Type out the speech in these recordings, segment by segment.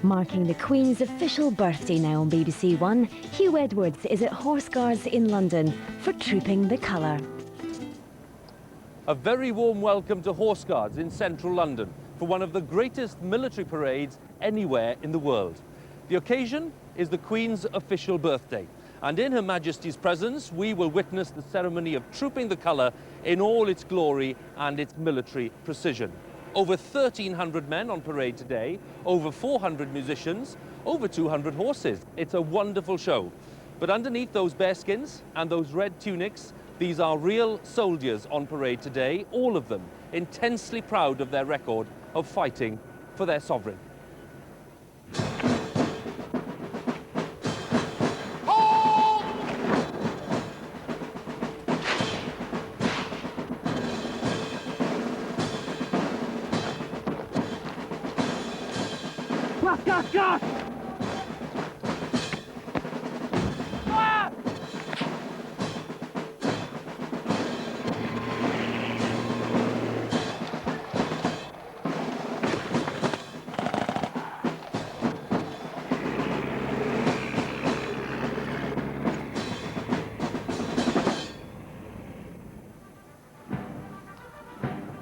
Marking the Queen's official birthday now on BBC One, Hugh Edwards is at Horse Guards in London for Trooping the Colour. A very warm welcome to Horse Guards in central London for one of the greatest military parades anywhere in the world. The occasion is the Queen's official birthday, and in Her Majesty's presence we will witness the ceremony of Trooping the Colour in all its glory and its military precision. Over 1,300 men on parade today, over 400 musicians, over 200 horses. It's a wonderful show. But underneath those bearskins and those red tunics, these are real soldiers on parade today, all of them intensely proud of their record of fighting for their sovereign. Gas! Ah!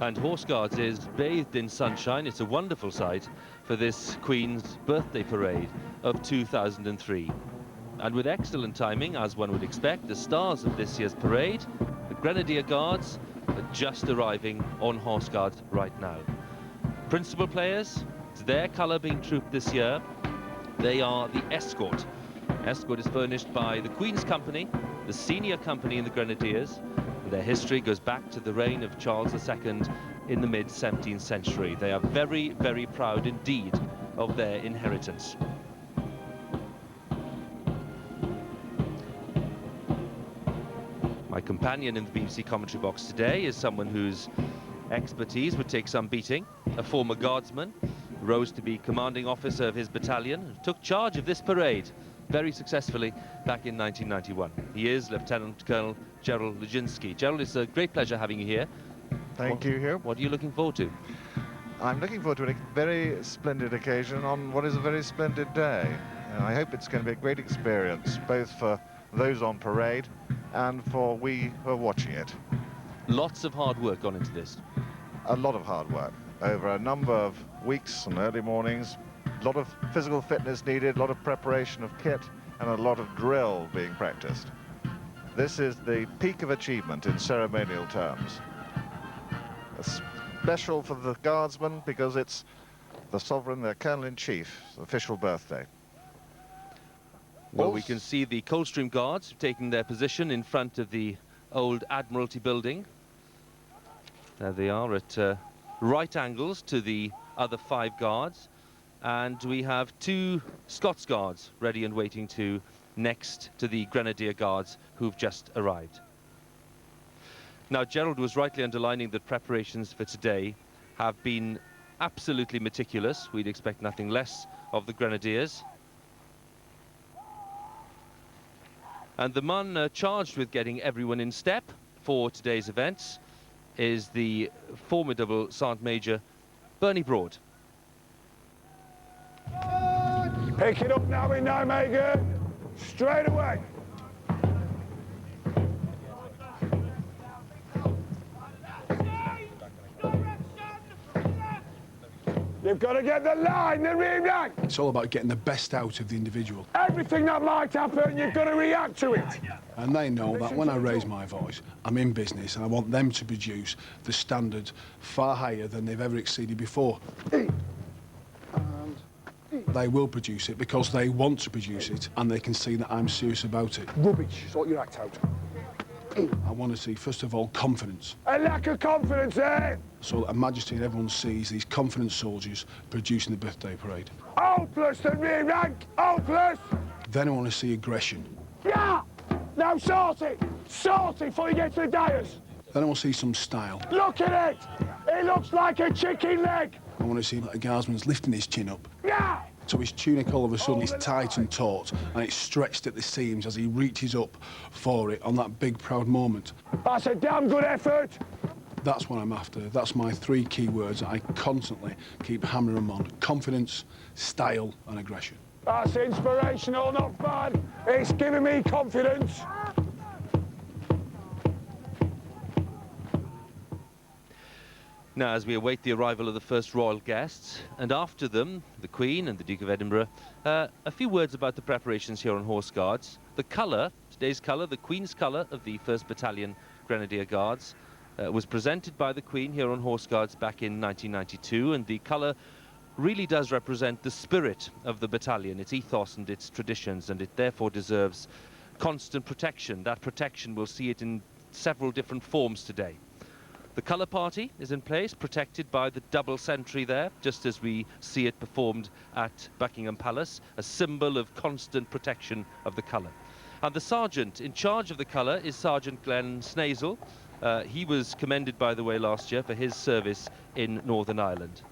And Horse Guards is bathed in sunshine. It's a wonderful sight for this Queen's birthday parade of 2003. And with excellent timing, as one would expect, the stars of this year's parade, the Grenadier Guards, are just arriving on Horse Guards right now. Principal players, it's their colour being trooped this year. They are the Escort. Escort is furnished by the Queen's Company, the senior company in the Grenadiers. Their history goes back to the reign of Charles II in the mid-17th century. They are very, very proud indeed of their inheritance. My companion in the BBC commentary box today is someone whose expertise would take some beating, a former guardsman, rose to be commanding officer of his battalion, took charge of this parade very successfully back in 1991. He is Lieutenant Colonel Gerald Legynski. Gerald, it's a great pleasure having you here. Thank you, Hugh. What are you looking forward to? I'm looking forward to a very splendid occasion on what is a very splendid day. I hope it's going to be a great experience, both for those on parade and for we who are watching it. Lots of hard work gone into this. A lot of hard work over a number of weeks and early mornings. A lot of physical fitness needed, a lot of preparation of kit, and a lot of drill being practiced. This is the peak of achievement in ceremonial terms. Special for the Guardsmen because it's the Sovereign, their Colonel-in-Chief's official birthday. Well, we can see the Coldstream Guards taking their position in front of the old Admiralty building. There they are at right angles to the other 5 guards. And we have 2 Scots Guards ready and waiting next to the Grenadier Guards who've just arrived. Now, Gerald was rightly underlining that preparations for today have been absolutely meticulous. We'd expect nothing less of the Grenadiers. And the man charged with getting everyone in step for today's events is the formidable Sergeant Major Bernie Broad. Pick it up now in Nijmegen. Straight away. You've got to get the line, the rear rank. It's all about getting the best out of the individual. Everything that might happen, you've got to react to it. And they know that when I raise my voice, I'm in business and I want them to produce the standard far higher than they've ever exceeded before. They will produce it because they want to produce it and they can see that I'm serious about it. Rubbish, sort your act out. I want to see, first of all, confidence. A lack of confidence, eh? So that Her Majesty and everyone sees these confident soldiers producing the birthday parade. Old plus the rear rank, old plus. Then I want to see aggression. Yeah! Now sort it before you get to the dais. Then I want to see some style. Look at it! It looks like a chicken leg. I want to see that the guardsman's lifting his chin up. Yeah! So his tunic all of a sudden is tight and taut and it's stretched at the seams as he reaches up for it on that big proud moment. That's a damn good effort. That's what I'm after. That's my 3 key words I constantly keep hammering them on. Confidence, style and aggression. That's inspirational, not fun. It's giving me confidence. Now, as we await the arrival of the first royal guests, and after them, the Queen and the Duke of Edinburgh, a few words about the preparations here on Horse Guards. The colour, today's colour, the Queen's colour of the 1st Battalion Grenadier Guards, was presented by the Queen here on Horse Guards back in 1992, and the colour really does represent the spirit of the battalion, its ethos and its traditions, and it therefore deserves constant protection. That protection, will see it in several different forms today. The colour party is in place, protected by the double sentry there, just as we see it performed at Buckingham Palace, a symbol of constant protection of the colour. And the sergeant in charge of the colour is Sergeant Glenn Snazel. He was commended, by the way, last year for his service in Northern Ireland.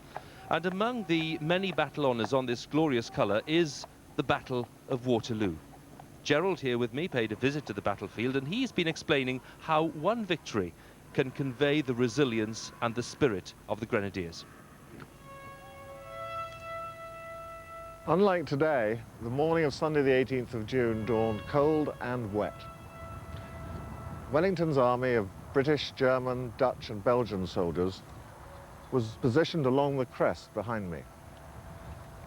And among the many battle honours on this glorious colour is the Battle of Waterloo. Gerald, here with me, paid a visit to the battlefield, and he's been explaining how one victory can convey the resilience and the spirit of the Grenadiers. Unlike today, the morning of Sunday the 18th of June dawned cold and wet. Wellington's army of British, German, Dutch and Belgian soldiers was positioned along the crest behind me.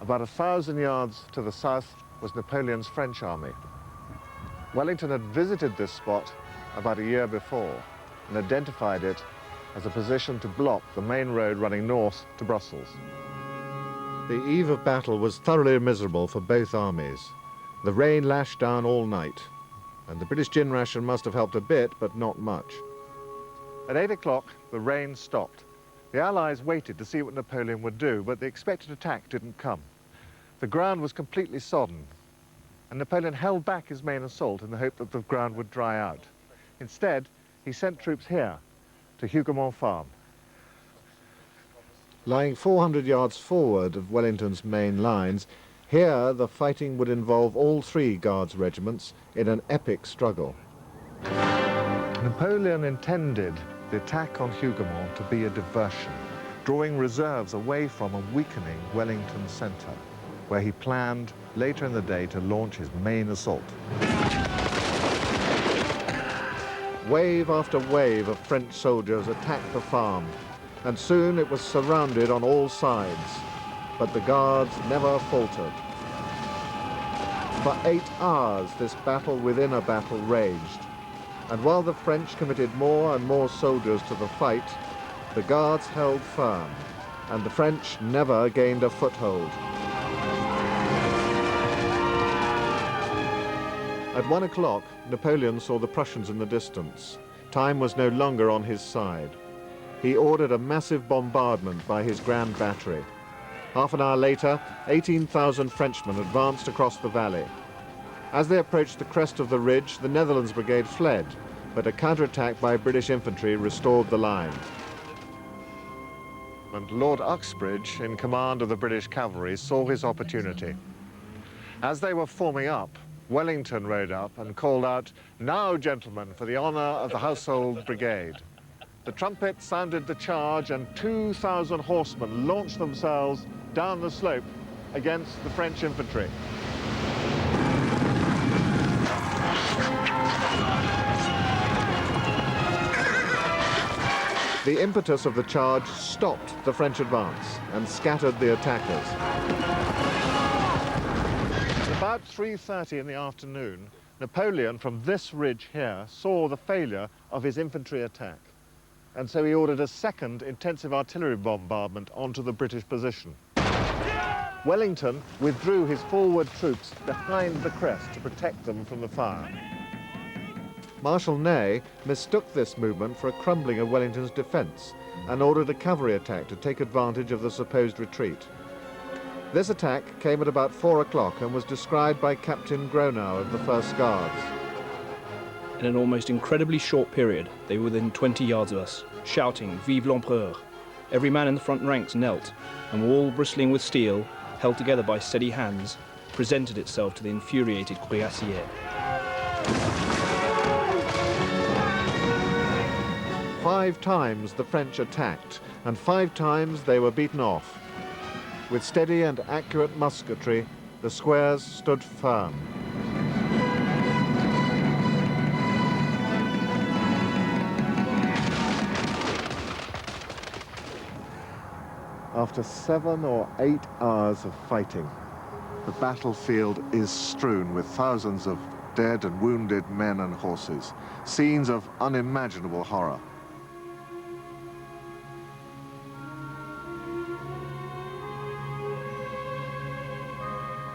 About 1,000 yards to the south was Napoleon's French army. Wellington had visited this spot about a year before and identified it as a position to block the main road running north to Brussels. The eve of battle was thoroughly miserable for both armies. The rain lashed down all night, and the British gin ration must have helped a bit, but not much. At 8 o'clock, the rain stopped. The Allies waited to see what Napoleon would do, but the expected attack didn't come. The ground was completely sodden, and Napoleon held back his main assault in the hope that the ground would dry out. Instead, he sent troops here, to Hougoumont Farm. Lying 400 yards forward of Wellington's main lines, here the fighting would involve all 3 Guards regiments in an epic struggle. Napoleon intended the attack on Hougoumont to be a diversion, drawing reserves away from and weakening Wellington's centre, where he planned later in the day to launch his main assault. Wave after wave of French soldiers attacked the farm, and soon it was surrounded on all sides, but the Guards never faltered. For 8 hours this battle within a battle raged, and while the French committed more and more soldiers to the fight, the Guards held firm, and the French never gained a foothold. At 1 o'clock, Napoleon saw the Prussians in the distance. Time was no longer on his side. He ordered a massive bombardment by his Grand Battery. Half an hour later, 18,000 Frenchmen advanced across the valley. As they approached the crest of the ridge, the Netherlands Brigade fled, but a counterattack by British infantry restored the line. And Lord Uxbridge, in command of the British cavalry, saw his opportunity. As they were forming up, Wellington rode up and called out, "Now, gentlemen, for the honour of the Household Brigade." The trumpet sounded the charge, and 2,000 horsemen launched themselves down the slope against the French infantry. The impetus of the charge stopped the French advance and scattered the attackers. About 3:30 in the afternoon, Napoleon, from this ridge here, saw the failure of his infantry attack. And so he ordered a second intensive artillery bombardment onto the British position. Wellington withdrew his forward troops behind the crest to protect them from the fire. Marshal Ney mistook this movement for a crumbling of Wellington's defence and ordered a cavalry attack to take advantage of the supposed retreat. This attack came at about 4 o'clock and was described by Captain Gronau of the 1st Guards. In an almost incredibly short period, they were within 20 yards of us, shouting, "Vive l'Empereur!" Every man in the front ranks knelt, and wall bristling with steel, held together by steady hands, presented itself to the infuriated cuirassiers. 5 times the French attacked, and 5 times they were beaten off. With steady and accurate musketry, the squares stood firm. After 7 or 8 hours of fighting, the battlefield is strewn with thousands of dead and wounded men and horses, scenes of unimaginable horror.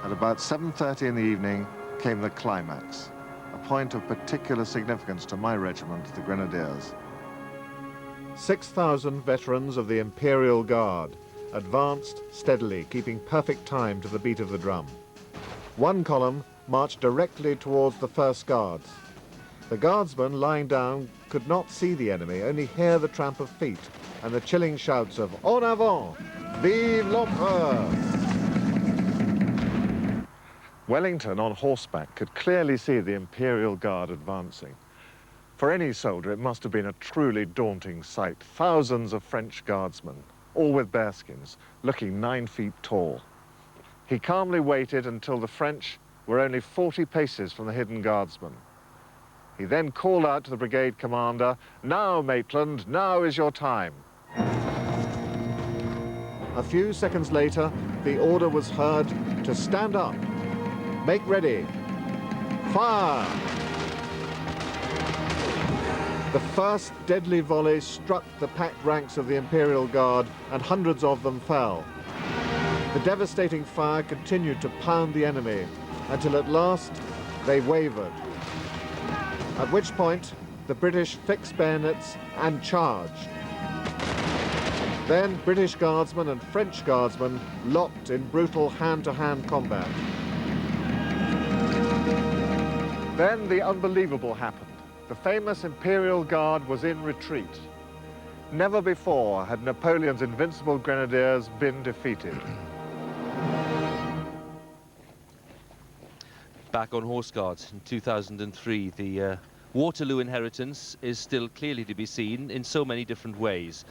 At about 7:30 in the evening came the climax, a point of particular significance to my regiment, the Grenadiers. 6,000 veterans of the Imperial Guard advanced steadily, keeping perfect time to the beat of the drum. One column marched directly towards the first guards. The guardsmen lying down could not see the enemy, only hear the tramp of feet and the chilling shouts of "En avant! Vive l'Empereur!" Wellington on horseback could clearly see the Imperial Guard advancing. For any soldier, it must have been a truly daunting sight. Thousands of French guardsmen, all with bearskins, looking 9 feet tall. He calmly waited until the French were only 40 paces from the hidden guardsmen. He then called out to the brigade commander, "Now, Maitland, now is your time." A few seconds later, the order was heard to stand up, make ready, fire. The first deadly volley struck the packed ranks of the Imperial Guard, and hundreds of them fell. The devastating fire continued to pound the enemy until at last they wavered, at which point the British fixed bayonets and charged. Then British guardsmen and French guardsmen locked in brutal hand-to-hand combat. Then the unbelievable happened. The famous Imperial Guard was in retreat. Never before had Napoleon's invincible grenadiers been defeated. Back on Horse Guards in 2003, the Waterloo inheritance is still clearly to be seen in so many different ways.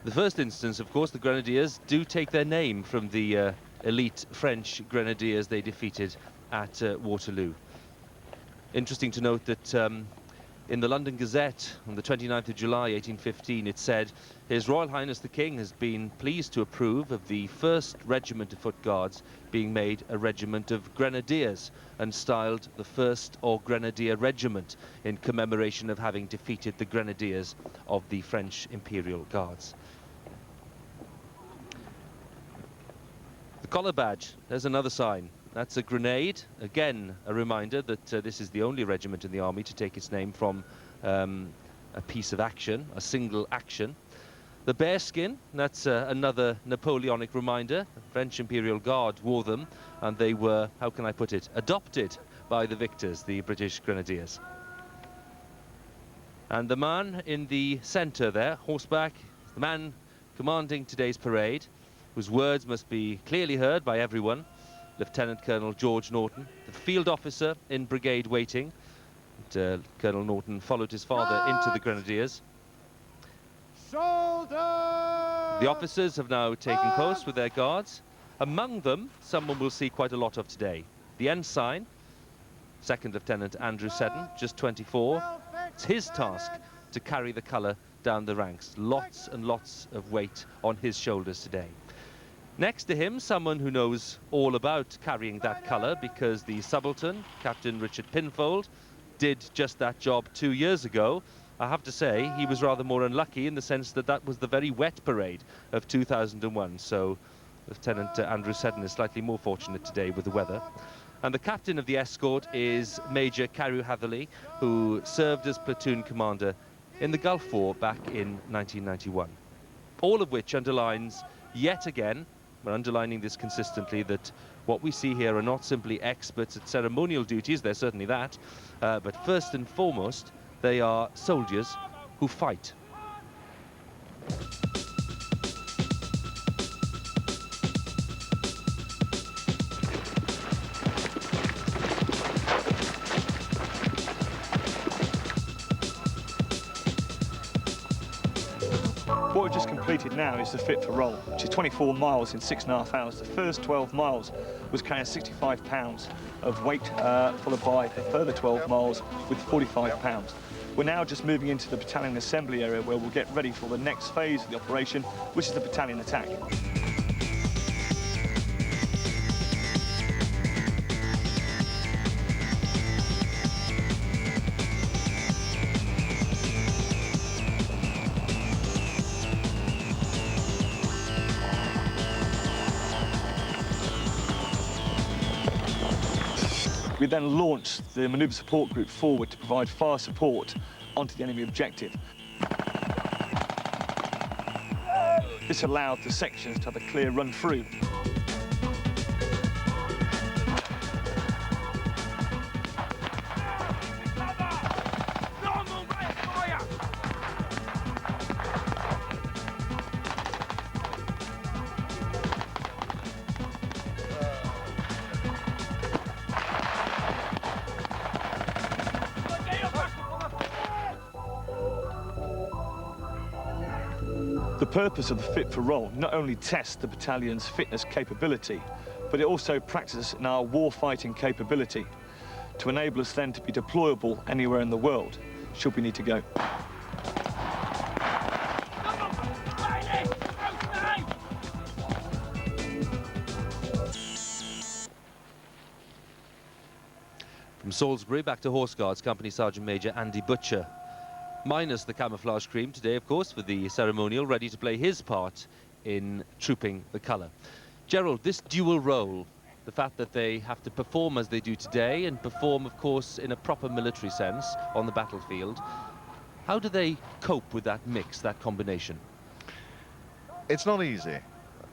The first instance, of course, the Grenadiers do take their name from the elite French Grenadiers they defeated at Waterloo. Interesting to note that in the London Gazette on the 29th of July 1815 it said, "His Royal Highness the King has been pleased to approve of the 1st Regiment of Foot Guards being made a regiment of Grenadiers and styled the 1st or Grenadier Regiment in commemoration of having defeated the Grenadiers of the French Imperial Guards." The collar badge, there's another sign. That's a grenade. Again, a reminder that this is the only regiment in the army to take its name from a piece of action, a single action. The bearskin, that's another Napoleonic reminder. The French Imperial Guard wore them, and they were, how can I put it, adopted by the victors, the British Grenadiers. And the man in the centre there, horseback, the man commanding today's parade, whose words must be clearly heard by everyone, Lieutenant Colonel George Norton, the field officer in brigade waiting. Colonel Norton followed his father into the Grenadiers. Shoulder! The officers have now taken post with their guards. Among them, someone we'll see quite a lot of today. The ensign, 2nd Lieutenant Andrew Seddon, just 24. It's his task to carry the colour down the ranks. Lots and lots of weight on his shoulders today. Next to him, someone who knows all about carrying that colour, because the subaltern, Captain Richard Pinfold, did just that job 2 years ago. I have to say, he was rather more unlucky in the sense that that was the very wet parade of 2001. So Lieutenant Andrew Seddon is slightly more fortunate today with the weather. And the captain of the escort is Major Carew Hatherley, who served as platoon commander in the Gulf War back in 1991. All of which underlines, yet again, we're underlining this consistently, that what we see here are not simply experts at ceremonial duties, they're certainly that, but first and foremost, they are soldiers who fight. What we've just completed now is the Fit for Roll, which is 24 miles in 6.5 hours. The first 12 miles was carrying 65 pounds of weight, followed by a further 12 miles with 45 pounds. We're now just moving into the battalion assembly area where we'll get ready for the next phase of the operation, which is the battalion attack. We then launched the manoeuvre support group forward to provide fire support onto the enemy objective. This allowed the sections to have a clear run through. The purpose of the Fit for Roll not only tests the battalion's fitness capability, but it also practices in our war-fighting capability to enable us then to be deployable anywhere in the world, should we need to go. From Salisbury back to Horse Guards, Company Sergeant Major Andy Butcher. Minus the camouflage cream today, of course, for the ceremonial, ready to play his part in trooping the colour. Gerald, this dual role, the fact that they have to perform as they do today and perform, of course, in a proper military sense on the battlefield, how do they cope with that mix, that combination? It's not easy.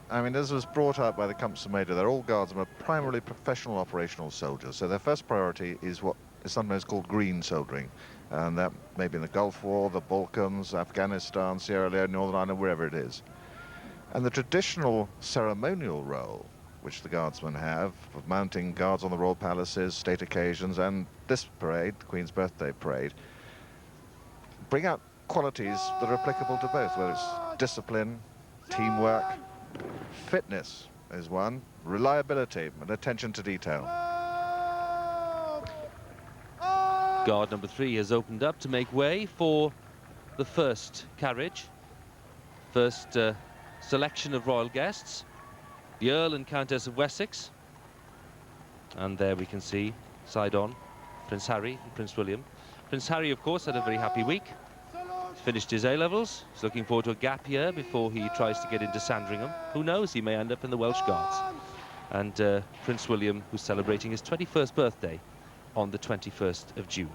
I mean, as was brought out by the Company Major, they're all guardsmen, are primarily professional operational soldiers, so their first priority is what is sometimes called green soldiering. And that may be in the Gulf War, the Balkans, Afghanistan, Sierra Leone, Northern Ireland, wherever it is. And the traditional ceremonial role, which the guardsmen have, of mounting guards on the royal palaces, state occasions, and this parade, the Queen's Birthday Parade, bring out qualities that are applicable to both, whether it's discipline, teamwork, fitness is one, reliability, and attention to detail. Guard number 3 has opened up to make way for the first carriage. First selection of royal guests, the Earl and Countess of Wessex. And there we can see, side on, Prince Harry and Prince William. Prince Harry, of course, had a very happy week. He's finished his A-levels. He's looking forward to a gap year before he tries to get into Sandringham. Who knows, he may end up in the Welsh Guards. And Prince William, who's celebrating his 21st birthday on the 21st of June.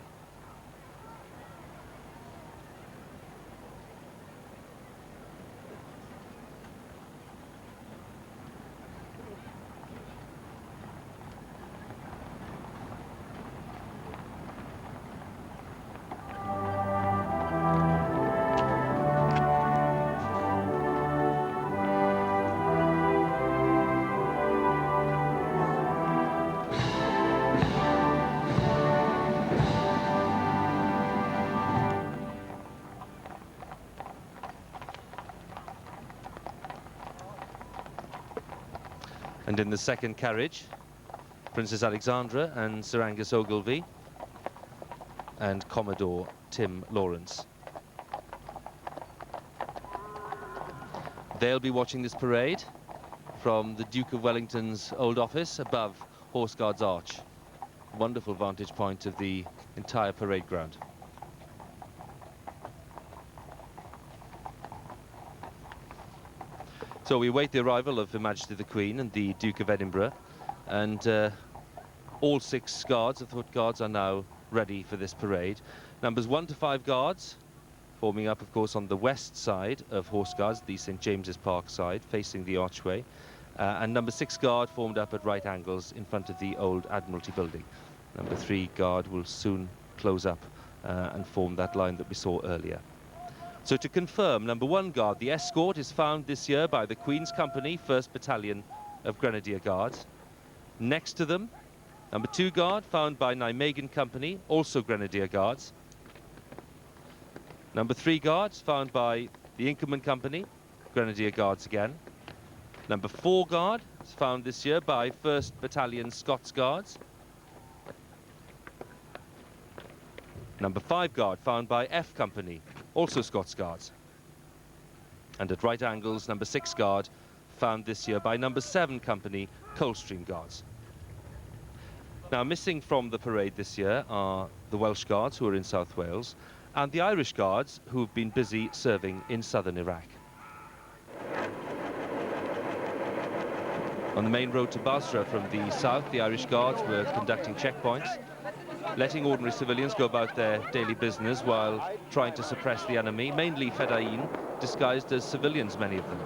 And in the second carriage, Princess Alexandra and Sir Angus Ogilvie and Commodore Tim Lawrence. They'll be watching this parade from the Duke of Wellington's old office above Horse Guards Arch. Wonderful vantage point of the entire parade ground. So we await the arrival of Her Majesty the Queen and the Duke of Edinburgh, and all 6 guards, the Foot Guards, are now ready for this parade. Numbers 1 to 5 guards, forming up, of course, on the west side of Horse Guards, the St James's Park side, facing the archway, and number 6 guard formed up at right angles in front of the old Admiralty building. Number 3 guard will soon close up and form that line that we saw earlier. So to confirm, number 1 guard, the escort is found this year by the Queen's Company, 1st Battalion of Grenadier Guards. Next to them, number 2 guard, found by Nijmegen Company, also Grenadier Guards. Number 3 guards, found by the Inkerman Company, Grenadier Guards again. Number 4 Guard is found this year by 1st Battalion Scots Guards. Number 5 Guard found by F Company, also Scots Guards. And at right angles, number 6 Guard found this year by number 7 Company, Coldstream Guards. Now, missing from the parade this year are the Welsh Guards, who are in South Wales, and the Irish Guards, who have been busy serving in southern Iraq. On the main road to Basra from the south, the Irish Guards were conducting checkpoints, letting ordinary civilians go about their daily business while trying to suppress the enemy, mainly Fedayeen, disguised as civilians, many of them.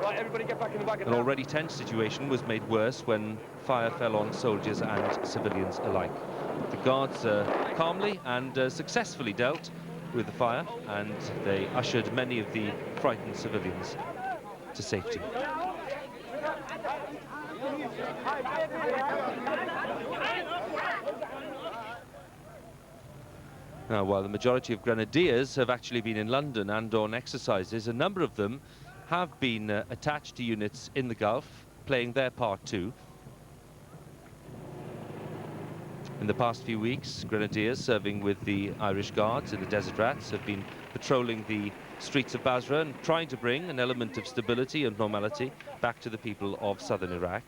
Right, everybody get back in the wagon. An already tense situation was made worse when fire fell on soldiers and civilians alike. The Guards calmly and successfully dealt with the fire, and they ushered many of the frightened civilians to safety. Now, while the majority of Grenadiers have actually been in London and on exercises, a number of them have been attached to units in the Gulf, playing their part too. In the past few weeks, Grenadiers serving with the Irish Guards in the Desert Rats have been patrolling the streets of Basra and trying to bring an element of stability and normality back to the people of southern Iraq.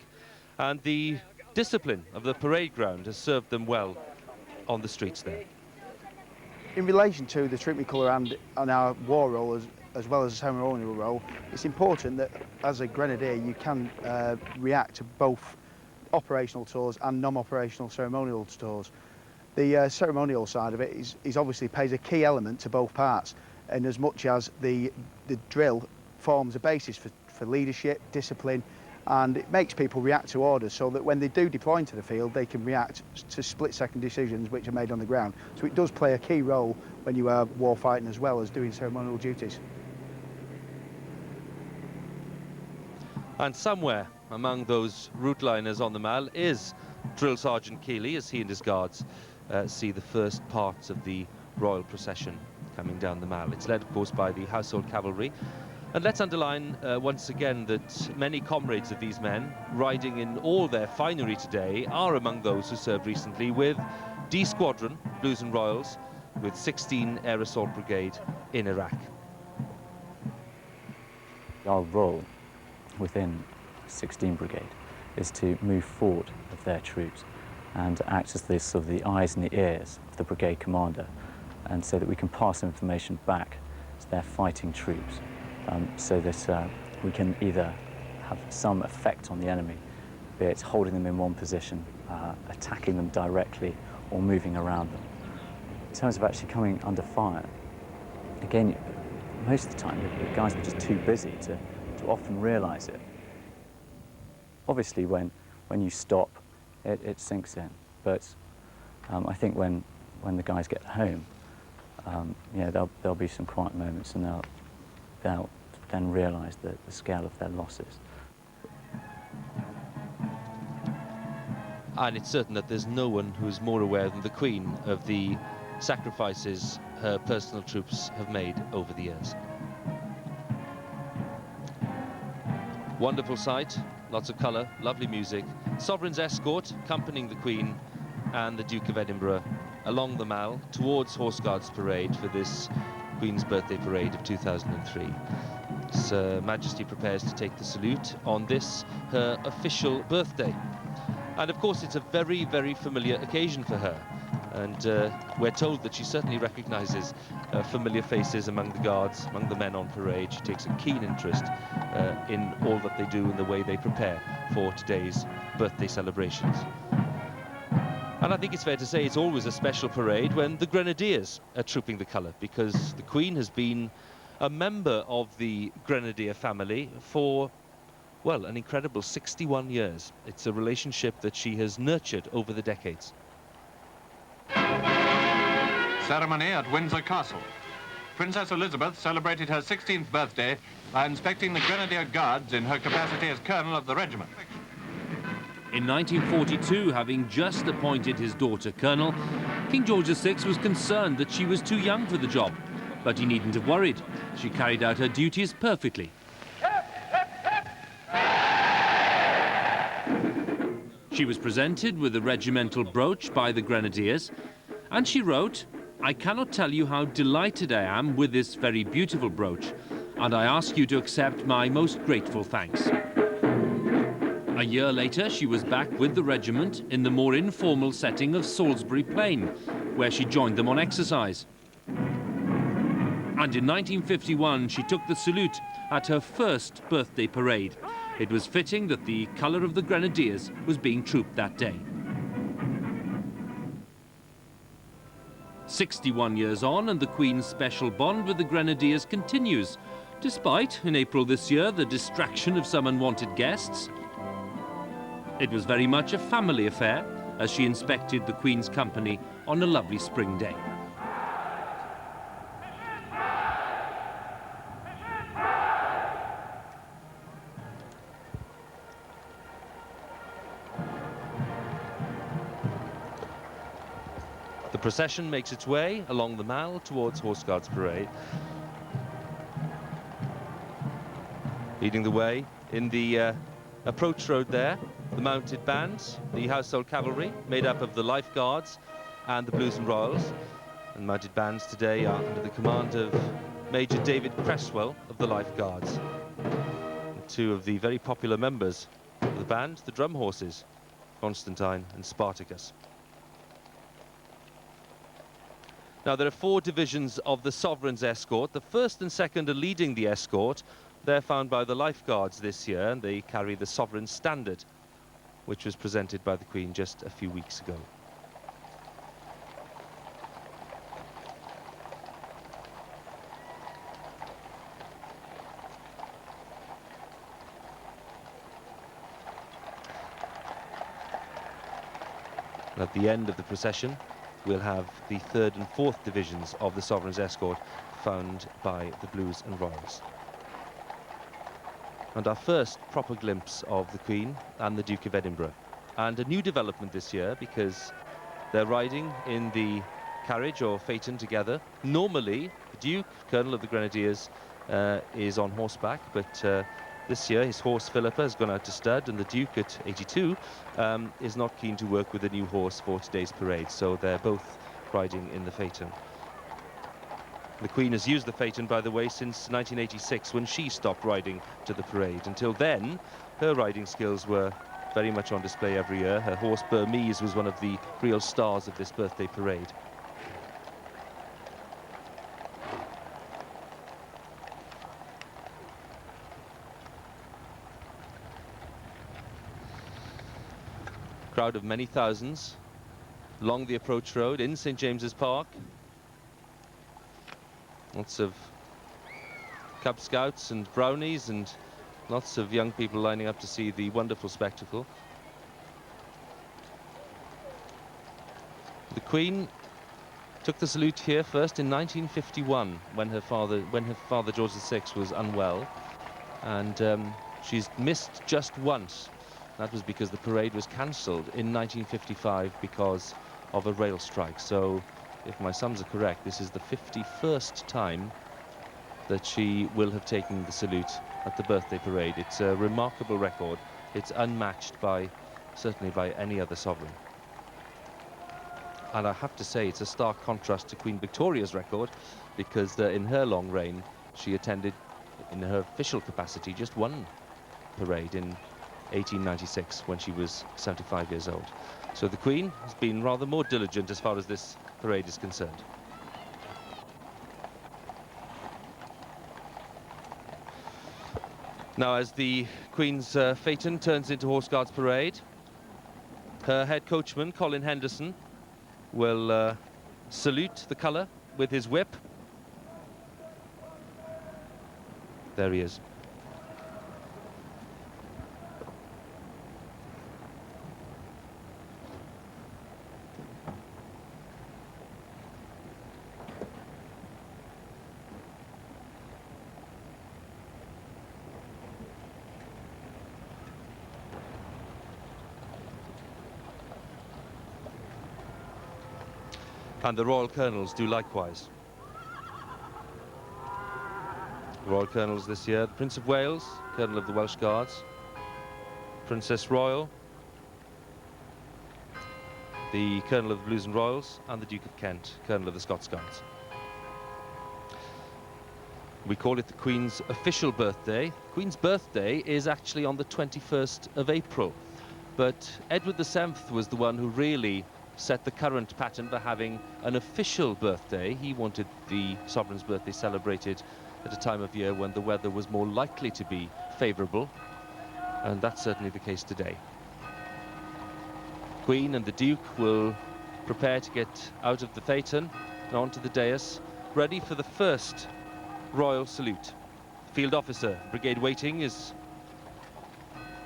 And the discipline of the parade ground has served them well on the streets there. In relation to the Troop Me Colour and our war role as well as a ceremonial role, it's important that as a Grenadier you can react to both operational tours and non-operational ceremonial tours. The ceremonial side of it is obviously plays a key element to both parts, in as much as the drill forms a basis for leadership, discipline, and it makes people react to orders so that when they do deploy into the field, they can react to split-second decisions which are made on the ground. So it does play a key role when you are war fighting as well as doing ceremonial duties. And somewhere among those route liners on the Mall is Drill Sergeant Keeley, as he and his guards see the first parts of the royal procession coming down the Mall. It's led, of course, by the Household Cavalry. And let's underline once again that many comrades of these men, riding in all their finery today, are among those who served recently with D Squadron, Blues and Royals, with 16 Air Assault Brigade in Iraq. Our role within 16 Brigade is to move forward of their troops and act as the sort of the eyes and the ears of the brigade commander, and so that we can pass information back to their fighting troops, so that we can either have some effect on the enemy, be it holding them in one position, attacking them directly, or moving around them. In terms of actually coming under fire, again, most of the time the guys were just too busy to often realise it. Obviously, when you stop, it sinks in. But I think when the guys get home, yeah, there'll be some quiet moments, and they'll then realise the scale of their losses. And it's certain that there's no one who's more aware than the Queen of the sacrifices her personal troops have made over the years. Wonderful sight, lots of colour, lovely music. Sovereign's escort accompanying the Queen and the Duke of Edinburgh along the Mall towards Horse Guards Parade for this Queen's Birthday Parade of 2003. Her Majesty prepares to take the salute on this, her official birthday. And of course it's a very, very familiar occasion for her. And we're told that she certainly recognises familiar faces among the guards, among the men on parade. She takes a keen interest in all that they do and the way they prepare for today's birthday celebrations. And I think it's fair to say it's always a special parade when the Grenadiers are trooping the colour, because the Queen has been a member of the Grenadier family for, well, an incredible 61 years. It's a relationship that she has nurtured over the decades. Ceremony at Windsor Castle. Princess Elizabeth celebrated her 16th birthday by inspecting the Grenadier Guards in her capacity as colonel of the regiment. In 1942, having just appointed his daughter colonel, King George VI was concerned that she was too young for the job. But he needn't have worried. She carried out her duties perfectly. She was presented with a regimental brooch by the Grenadiers, and she wrote, "I cannot tell you how delighted I am with this very beautiful brooch, and I ask you to accept my most grateful thanks." A year later, she was back with the regiment in the more informal setting of Salisbury Plain, where she joined them on exercise. And in 1951, she took the salute at her first birthday parade. It was fitting that the colour of the Grenadiers was being trooped that day. 61 years on, and the Queen's special bond with the Grenadiers continues, despite, in April this year, the distraction of some unwanted guests. It was very much a family affair as she inspected the Queen's company on a lovely spring day. The procession makes its way along the Mall towards Horse Guards Parade. Leading the way in the approach road there, the mounted bands, the Household Cavalry, made up of the Life Guards and the Blues and Royals. And mounted bands today are under the command of Major David Cresswell of the Life Guards. And two of the very popular members of the band, the drum horses, Constantine and Spartacus. Now, there are 4 divisions of the Sovereign's escort. The first and second are leading the escort. They're found by the Life Guards this year, and they carry the Sovereign's standard, which was presented by the Queen just a few weeks ago. And at the end of the procession, we'll have the 3rd and 4th divisions of the Sovereign's escort found by the Blues and Royals. And our first proper glimpse of the Queen and the Duke of Edinburgh. And a new development this year, because they're riding in the carriage or phaeton together. Normally, the Duke, Colonel of the Grenadiers, is on horseback, but this year his horse Philippa has gone out to stud, and the Duke at 82 is not keen to work with a new horse for today's parade, so they're both riding in the phaeton. The Queen has used the phaeton, by the way, since 1986, when she stopped riding to the parade. Until then, her riding skills were very much on display every year. Her horse Burmese was one of the real stars of this birthday parade. Crowd of many thousands along the approach road in St. James's Park. Lots of Cub Scouts and Brownies and lots of young people lining up to see the wonderful spectacle. The Queen took the salute here first in 1951 when her father George VI was unwell, and she's missed just once. That was because the parade was cancelled in 1955 because of a rail strike. So, if my sums are correct, this is the 51st time that she will have taken the salute at the birthday parade. It's a remarkable record. It's unmatched by, certainly by any other sovereign. And I have to say, it's a stark contrast to Queen Victoria's record, because in her long reign, she attended, in her official capacity, just one parade in 1896, when she was 75 years old. So the Queen has been rather more diligent as far as this parade is concerned. Now, as the Queen's phaeton turns into Horse Guards Parade, her head coachman, Colin Henderson, will salute the colour with his whip. There he is. And the Royal Colonels do likewise. Royal Colonels this year, the Prince of Wales, Colonel of the Welsh Guards, Princess Royal, the Colonel of the Blues and Royals, and the Duke of Kent, Colonel of the Scots Guards. We call it the Queen's official birthday. Queen's birthday is actually on the 21st of April, but Edward VII was the one who really set the current pattern for having an official birthday. He wanted the sovereign's birthday celebrated at a time of year when the weather was more likely to be favourable, and that's certainly the case today. Queen and the Duke will prepare to get out of the phaeton and onto the dais, ready for the first royal salute. Field officer, brigade waiting, is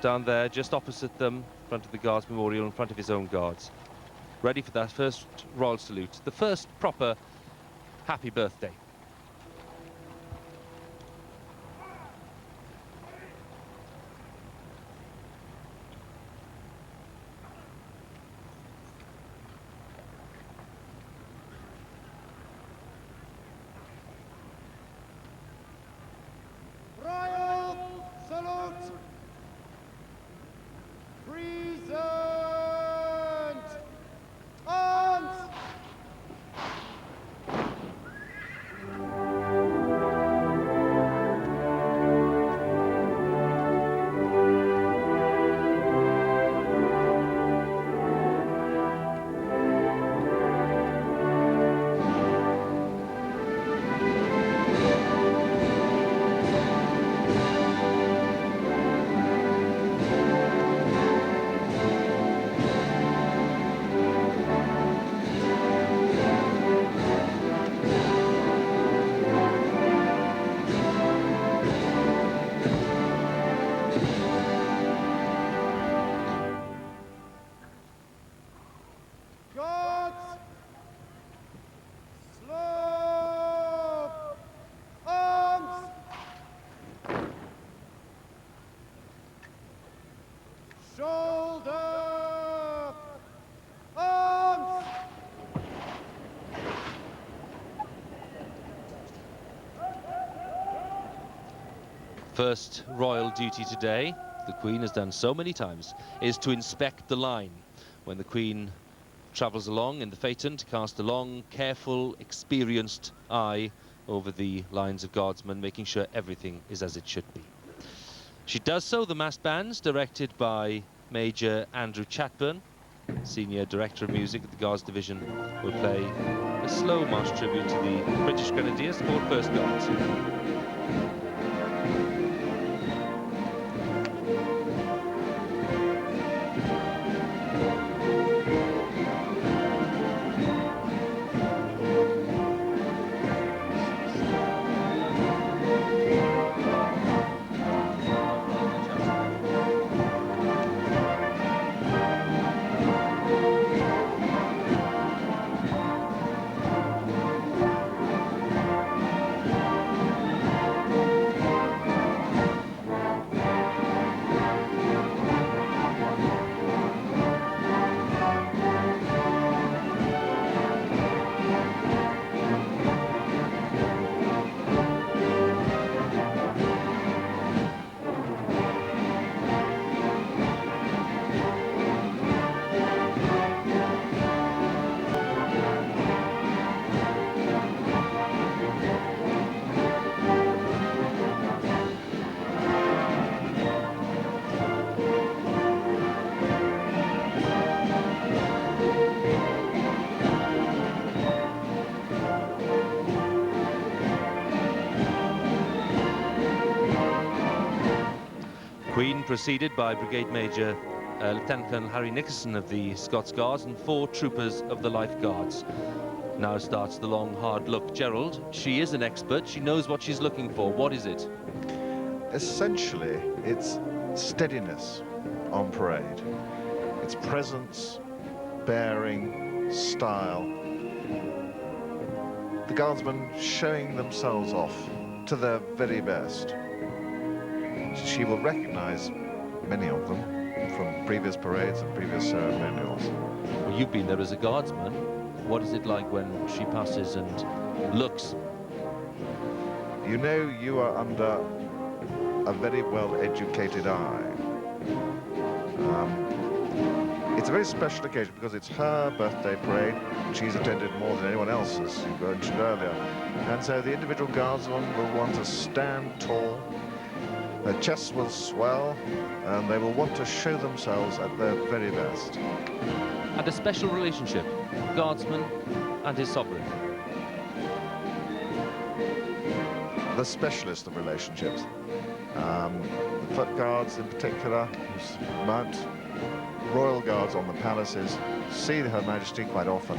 down there just opposite them, in front of the Guards Memorial, in front of his own guards, ready for that first royal salute, the first proper happy birthday. First royal duty today, the Queen has done so many times, is to inspect the line. When the Queen travels along in the phaeton, to cast a long, careful, experienced eye over the lines of guardsmen, making sure everything is as it should be. She does so, the massed bands, directed by Major Andrew Chatburn, Senior Director of Music at the Guards Division, will play a slow march tribute to the British Grenadiers, called First Guards. Queen, preceded by Brigade Major Lieutenant Colonel Harry Nickerson of the Scots Guards and 4 troopers of the Life Guards. Now starts the long, hard look. Gerald, she is an expert. She knows what she's looking for. What is it? Essentially, it's steadiness on parade. It's presence, bearing, style. The Guardsmen showing themselves off to their very best. She will recognize many of them from previous parades and previous ceremonials. Well, you've been there as a guardsman. What is it like when she passes and looks? you know you are under a very well-educated eye. It's a very special occasion because it's her birthday parade. She's attended more than anyone else, as you mentioned earlier. And so the individual guardsmen will want to stand tall, their chests will swell, and they will want to show themselves at their very best. And a special relationship, guardsman and his sovereign. The specialist of relationships. The foot guards in particular, who mount royal guards on the palaces, see Her Majesty quite often,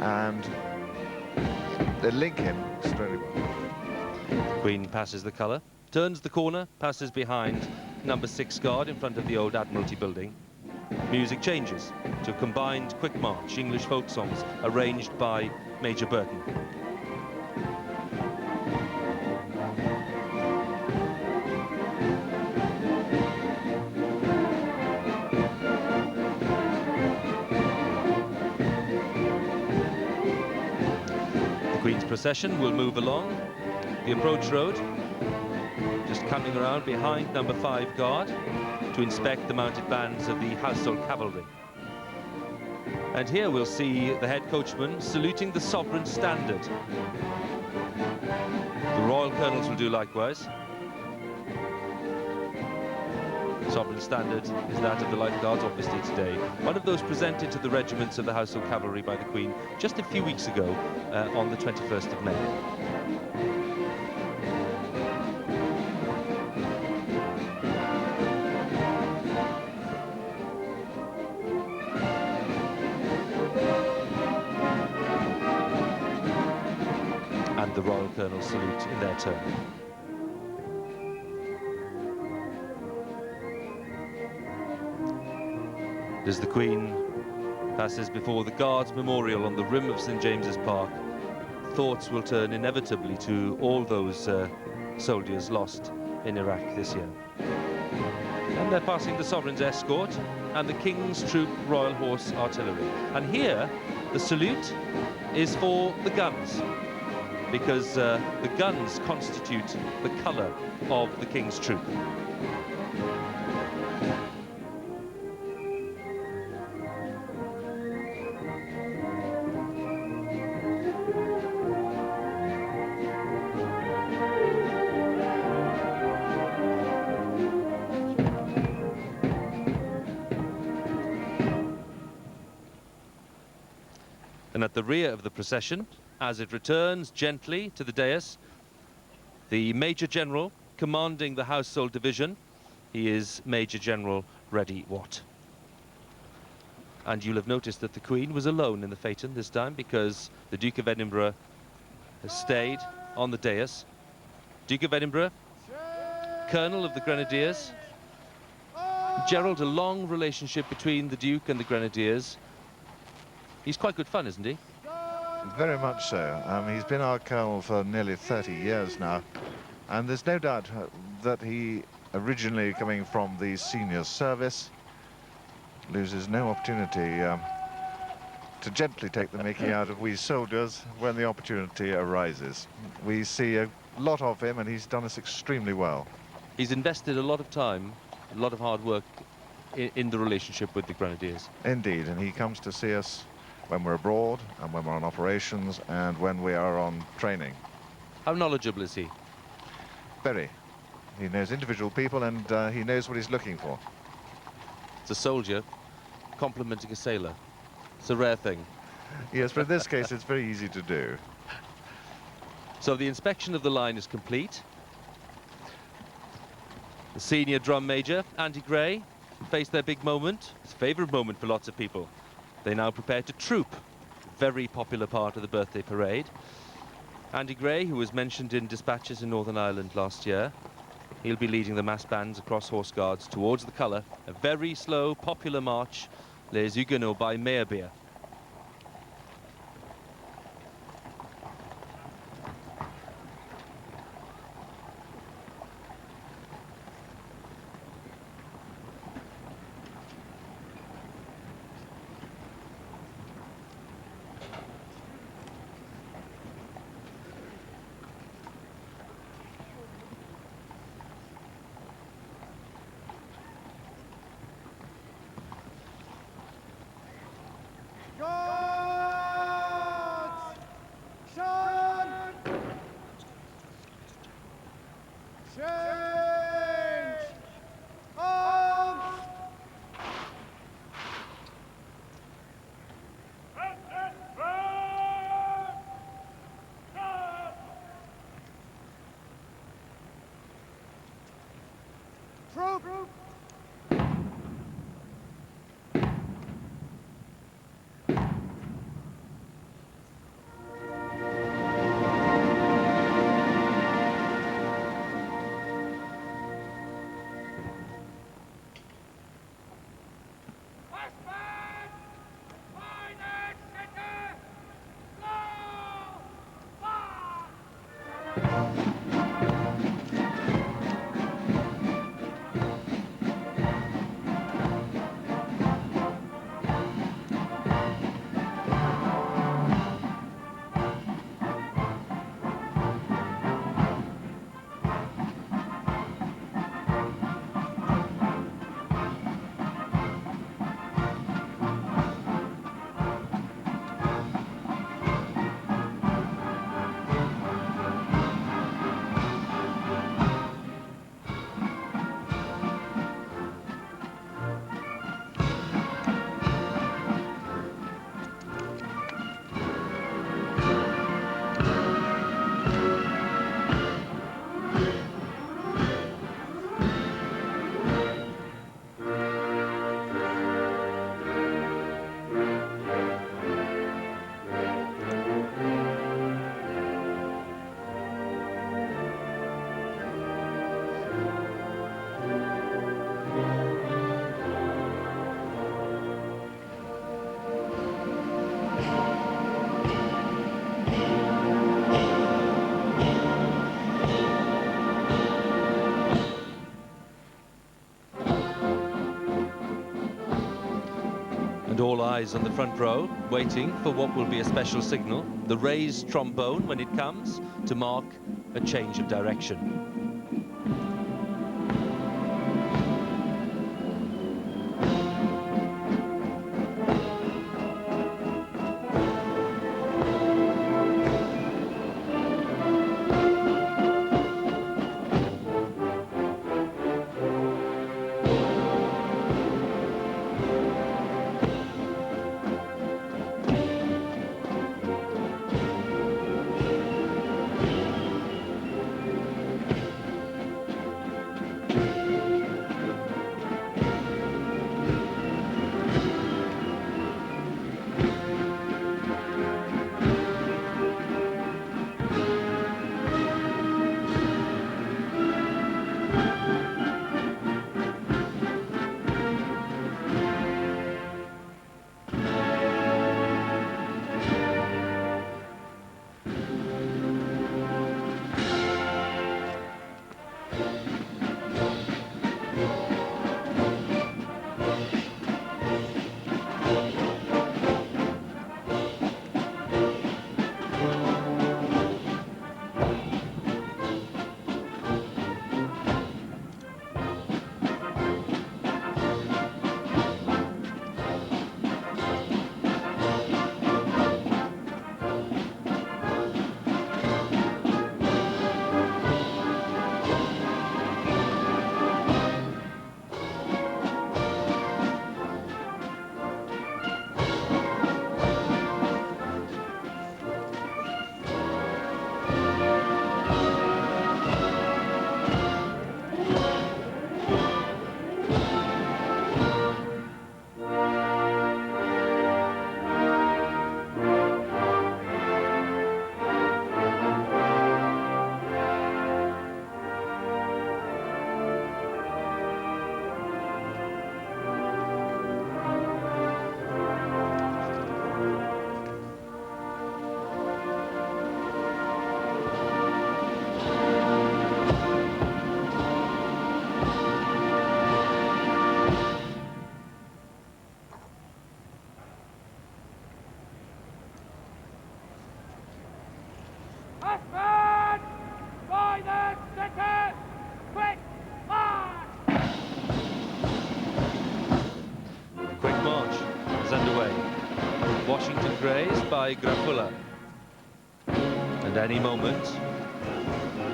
and they link him extremely well. The Queen passes the colour, turns the corner, passes behind number 6 guard in front of the old Admiralty building. Music changes to a combined quick march, English folk songs, arranged by Major Burton. Queen's procession will move along the approach road, just coming around behind number 5 guard to inspect the mounted bands of the Household Cavalry. And here we'll see the head coachman saluting the sovereign standard. The royal colonels will do likewise. Sovereign standard is that of the Life Guards, obviously, today. One of those presented to the regiments of the Household Cavalry by the Queen just a few weeks ago on the 21st of May. And the Royal Colonels salute in their turn. As the Queen passes before the Guards Memorial on the rim of St James's Park, thoughts will turn inevitably to all those soldiers lost in Iraq this year. And they're passing the Sovereign's escort and the King's Troop Royal Horse Artillery. And here, the salute is for the guns, because the guns constitute the colour of the King's Troop. And at the rear of the procession, as it returns gently to the dais, the Major General commanding the Household Division. He is Major General Reddy Watt. And you'll have noticed that the Queen was alone in the phaeton this time, because the Duke of Edinburgh has stayed on the dais. Duke of Edinburgh, Colonel of the Grenadiers. Gerald, a long relationship between the Duke and the Grenadiers. He's quite good fun, isn't he? Very much so. He's been our colonel for nearly 30 years now, and there's no doubt that he, originally coming from the senior service, loses no opportunity to gently take the mickey out of we soldiers when the opportunity arises. We see a lot of him, and he's done us extremely well. He's invested a lot of time, a lot of hard work in the relationship with the Grenadiers. Indeed, and he comes to see us when we're abroad, and when we're on operations, and when we are on training. How knowledgeable is he? Very. He knows individual people, and he knows what he's looking for. It's a soldier complimenting a sailor. It's a rare thing. Yes, but in this case, it's very easy to do. So the inspection of the line is complete. The senior drum major, Andy Gray, face their big moment. It's a favourite moment for lots of people. They now prepare to troop, very popular part of the birthday parade. Andy Gray, who was mentioned in dispatches in Northern Ireland last year, he'll be leading the mass bands across Horse Guards towards the colour. A very slow, popular march, Les Huguenots by Meyerbeer. And all eyes on the front row, waiting for what will be a special signal, the raised trombone when it comes, to mark a change of direction. Washington Grays by Grappula. And any moment,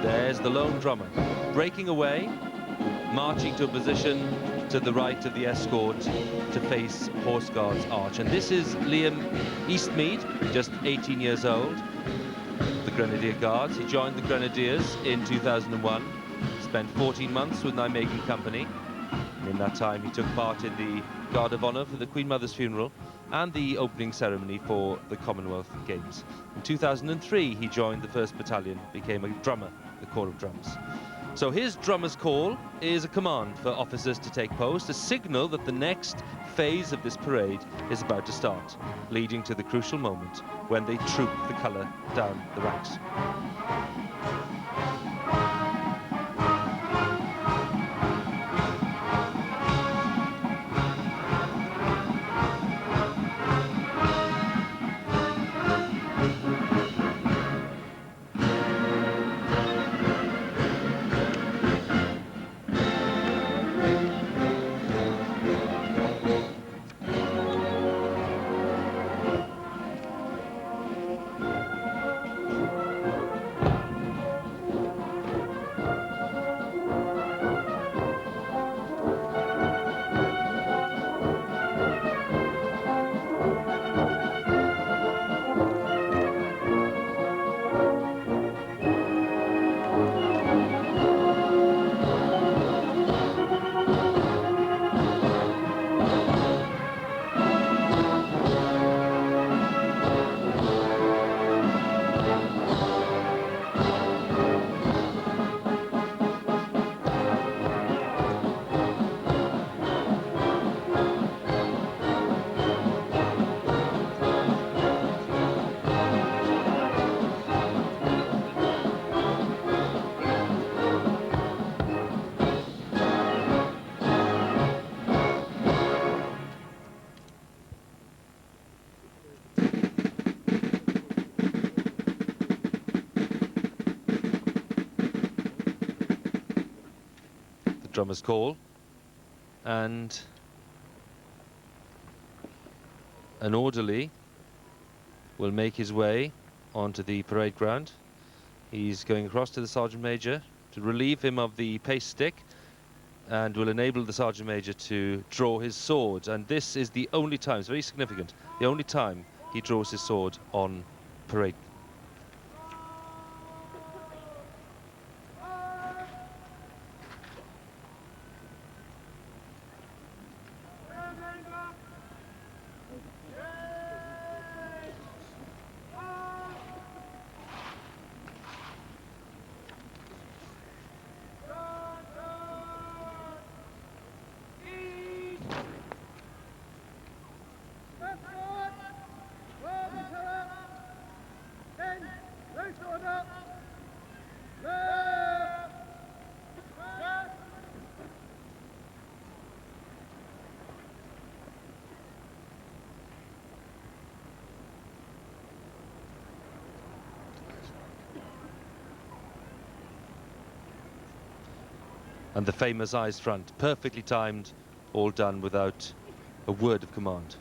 there's the lone drummer, breaking away, marching to a position to the right of the escort to face Horse Guards Arch. And this is Liam Eastmead, just 18 years old, the Grenadier Guards. He joined the Grenadiers in 2001, spent 14 months with Nijmegen Company. And in that time, he took part in the Guard of Honour for the Queen Mother's funeral and the opening ceremony for the Commonwealth Games. In 2003, he joined the 1st Battalion, became a drummer, the Corps of Drums. So his drummer's call is a command for officers to take post, a signal that the next phase of this parade is about to start, leading to the crucial moment when they troop the colour down the ranks. Drummer's call, and an orderly will make his way onto the parade ground. He's going across to the Sergeant Major to relieve him of the pace stick and will enable the Sergeant Major to draw his sword. And this is the only time, it's very significant, the only time he draws his sword on parade. And the famous eyes front, perfectly timed, all done without a word of command.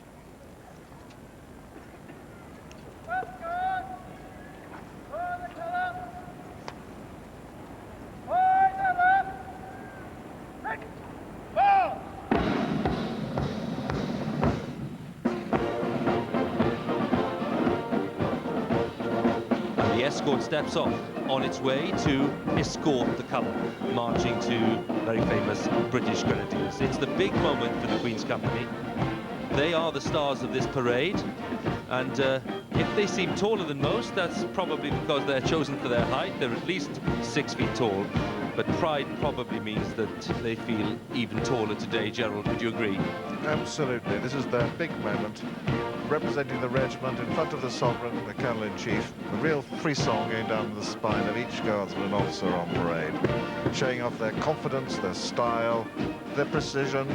The escort steps off on its way to escort the colour, marching to very famous British Grenadiers. It's the big moment for the Queen's Company. They are the stars of this parade, and if they seem taller than most, that's probably because they're chosen for their height. They're at least 6 feet tall, but pride probably means that they feel even taller today. Gerald, would you agree? Absolutely. This is their big moment, representing the regiment in front of the Sovereign, the Colonel-in-Chief. A real frisson going down the spine of each guardsman and officer on parade, showing off their confidence, their style, their precision,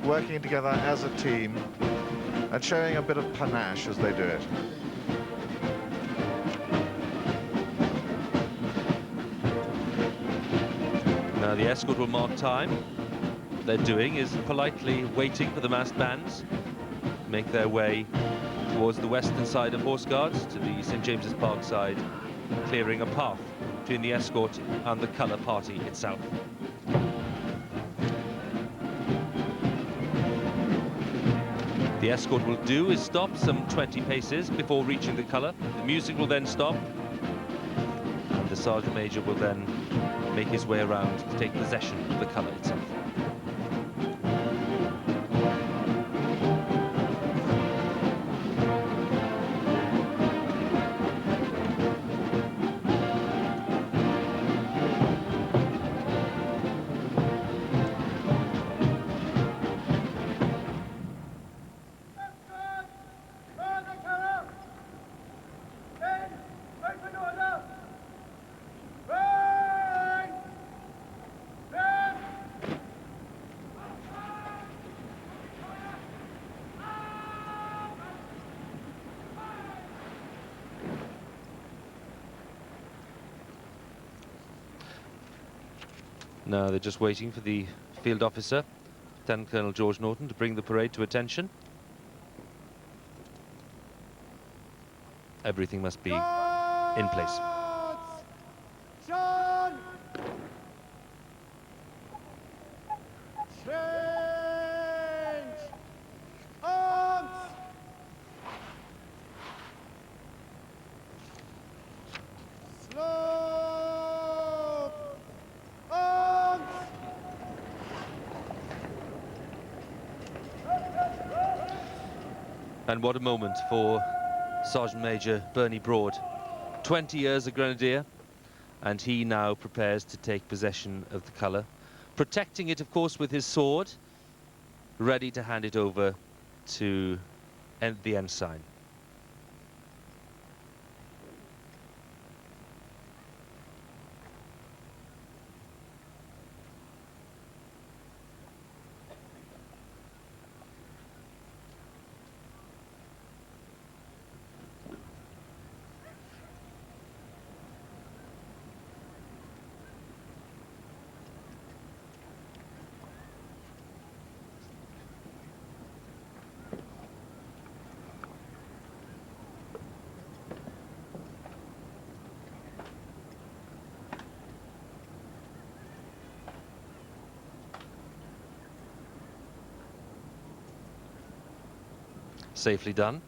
working together as a team, and showing a bit of panache as they do it. Now the escort will mark time. What they're doing is politely waiting for the massed bands to make their way towards the western side of Horse Guards to the St James's Park side, clearing a path between the escort and the colour party itself. The escort will do is stop some 20 paces before reaching the colour. The music will then stop, and the Sergeant Major will then make his way around to take possession of the colour itself. Now they're just waiting for the field officer, Lieutenant Colonel George Norton, to bring the parade to attention. Everything must be in place. John! Change! Arms! Slope! Arms! And what a moment for Sergeant Major Bernie Broad. 20 years a grenadier, and he now prepares to take possession of the colour, protecting it, of course, with his sword, ready to hand it over to the ensign. Safely done,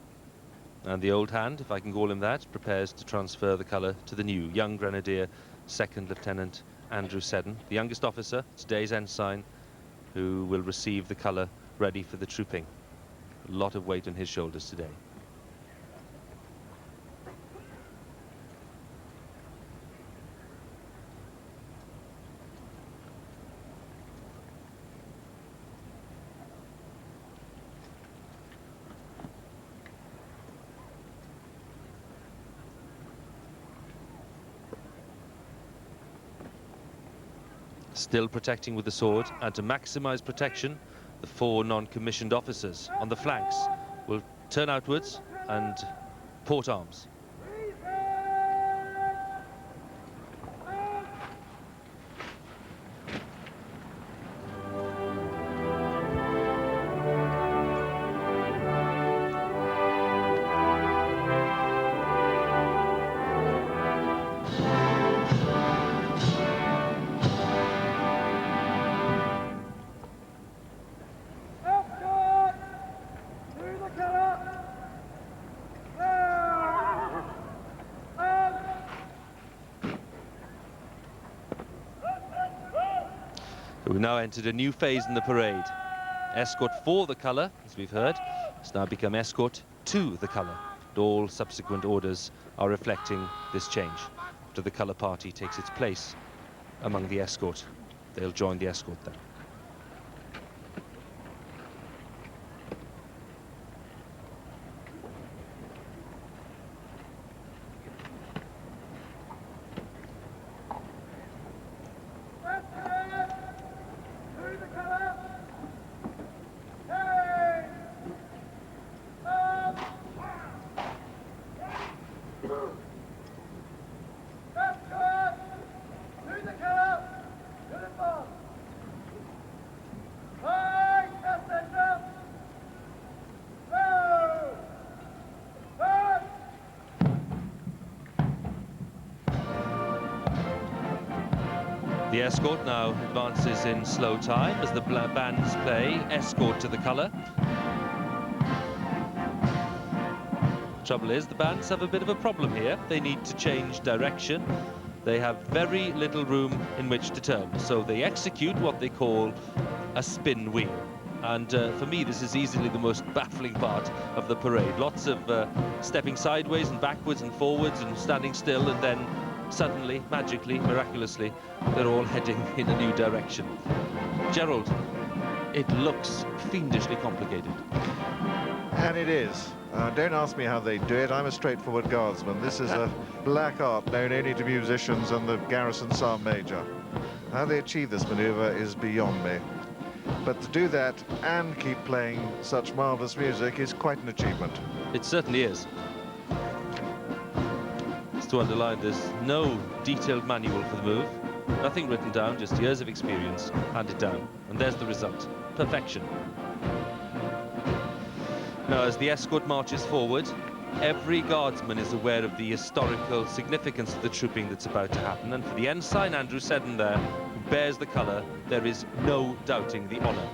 and the old hand, if I can call him that, prepares to transfer the colour to the new young grenadier, Second Lieutenant Andrew Seddon, the youngest officer, today's ensign, who will receive the colour ready for the trooping. A lot of weight on his shoulders today. Still protecting with the sword, and to maximise protection, the 4 non-commissioned officers on the flanks will turn outwards and port arms. We've now entered a new phase in the parade. Escort for the colour, as we've heard, has now become escort to the colour. And all subsequent orders are reflecting this change. After the colour party takes its place among the escort, they'll join the escort then. escort now advances in slow time as the bands play Escort to the Colour. Trouble is, the bands have a bit of a problem here. They need to change direction. They have very little room in which to turn, so they execute what they call a spin wheel. And for me, this is easily the most baffling part of the parade. Lots of stepping sideways and backwards and forwards and standing still, and then suddenly, magically, miraculously, they're all heading in a new direction. Gerald, it looks fiendishly complicated. And it is. Don't ask me how they do it. I'm a straightforward guardsman. This is a black art known only to musicians and the garrison sergeant major. How they achieve this maneuver is beyond me. But to do that and keep playing such marvellous music is quite an achievement. It certainly is. Just to underline, there's no detailed manual for the move. Nothing written down, just years of experience handed down. And there's the result. Perfection. Now, as the escort marches forward, every guardsman is aware of the historical significance of the trooping that's about to happen. And for the ensign, Andrew Seddon there, who bears the colour, there is no doubting the honour.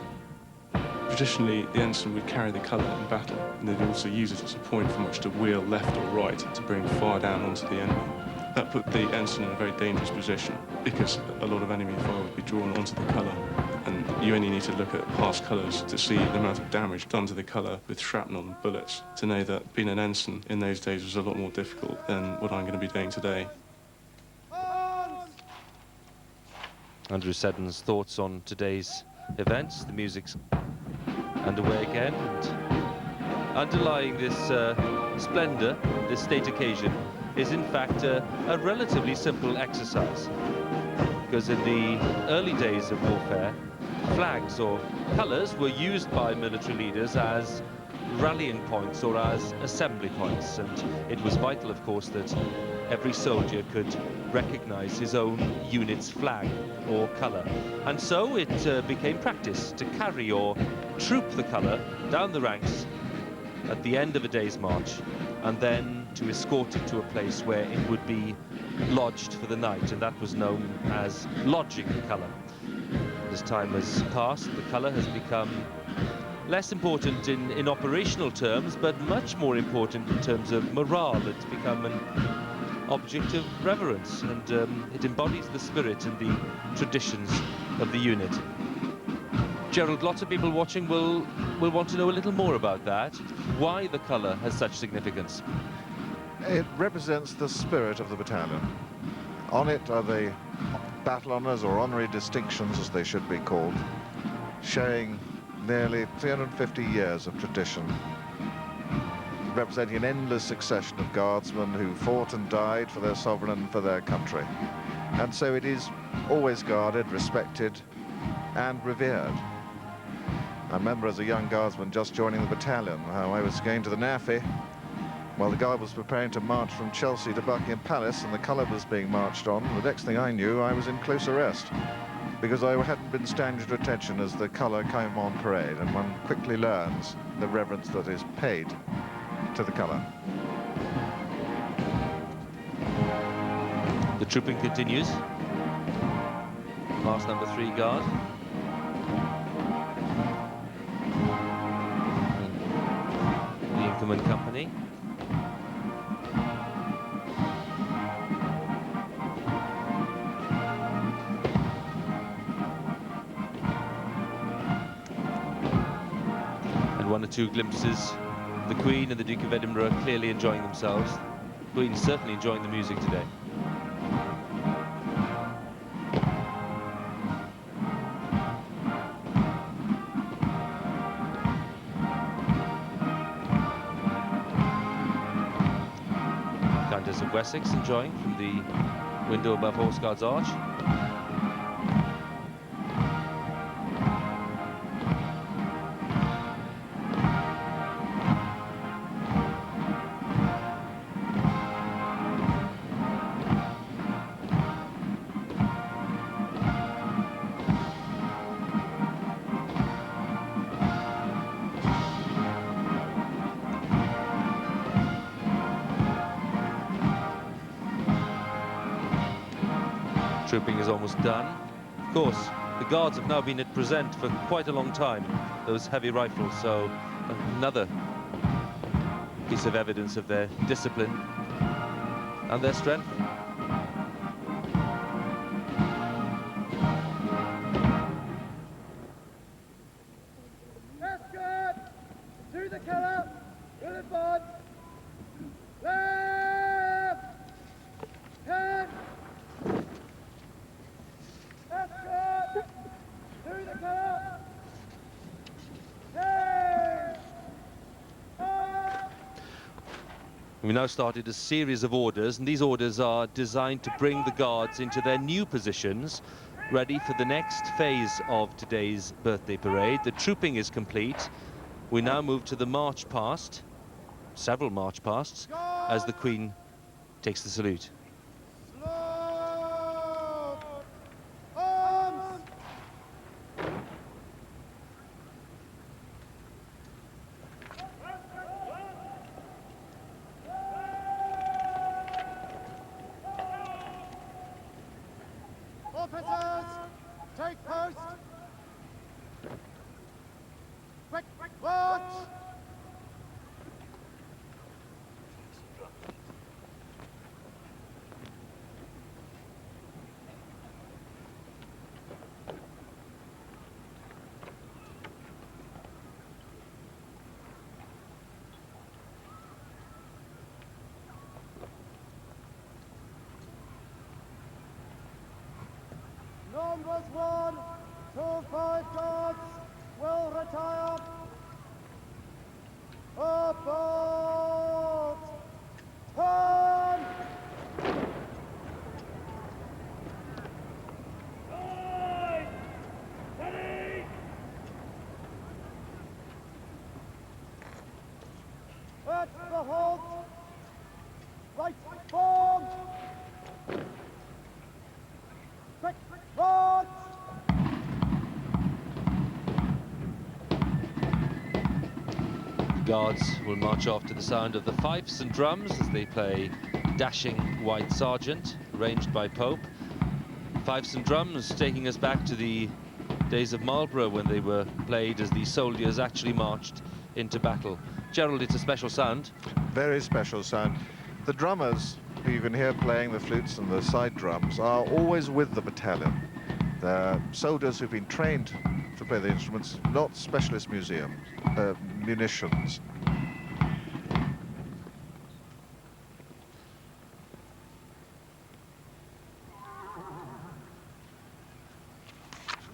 Traditionally, the ensign would carry the colour in battle, and they'd also use it as a point from which to wheel left or right to bring fire down onto the enemy. That put the ensign in a very dangerous position, because a lot of enemy fire would be drawn onto the colour, and you only need to look at past colours to see the amount of damage done to the colour with shrapnel and bullets, to know that being an ensign in those days was a lot more difficult than what I'm going to be doing today. Andrew Seddon's thoughts on today's events. The music's underway again, and underlying this splendour, this state occasion, is in fact a relatively simple exercise. Because in the early days of warfare, flags or colours were used by military leaders as rallying points or as assembly points, and it was vital, of course, that every soldier could recognise his own unit's flag or colour. And so it became practice to carry or troop the colour down the ranks at the end of a day's march, and then to escort it to a place where it would be lodged for the night, and that was known as lodging the colour. As time has passed, the colour has become less important in operational terms, but much more important in terms of morale. It's become an object of reverence, and it embodies the spirit and the traditions of the unit. Gerald, lots of people watching will want to know a little more about that, why the colour has such significance. It represents the spirit of the battalion. On it are the battle honours, or honorary distinctions as they should be called, showing nearly 350 years of tradition, representing an endless succession of guardsmen who fought and died for their sovereign and for their country. And so it is always guarded, respected and revered. I remember as a young guardsman just joining the battalion how I was going to the NAAFI while the guard was preparing to march from Chelsea to Buckingham Palace, and the colour was being marched on. The next thing I knew, I was in close arrest because I hadn't been standing to attention as the colour came on parade, and one quickly learns the reverence that is paid to the colour. The trooping continues. Last number 3 guard. The Inkerman Company. And 1 or 2 glimpses. The Queen and the Duke of Edinburgh clearly enjoying themselves. The Queen is certainly enjoying the music today. Countess of Wessex enjoying from the window above Horse Guards Arch. Trooping is almost done. course, the Guards have now been at present for quite a long time, those heavy rifles, so another piece of evidence of their discipline and their strength. That's good! Through the colour, will advance. Left! Turn! That's good! Through the colour. Hey! We now started a series of orders, and these orders are designed to bring the Guards into their new positions, ready for the next phase of today's birthday parade. The trooping is complete. We now move to the march past, several march pasts, as the Queen takes the salute. Officers, take post. Quick, march. Numbers 1 to 5 Guards will retire. About turn. At the halt. Right form. Quick march. Guards will march off to the sound of the fifes and drums as they play Dashing White Sergeant, arranged by Pope. Fifes and drums taking us back to the days of Marlborough when they were played as the soldiers actually marched into battle. Gerald, it's a special sound. Very special sound. The drummers, who you can hear playing the flutes and the side drums, are always with the battalion. They're soldiers who've been trained to play the instruments, not specialist munitions.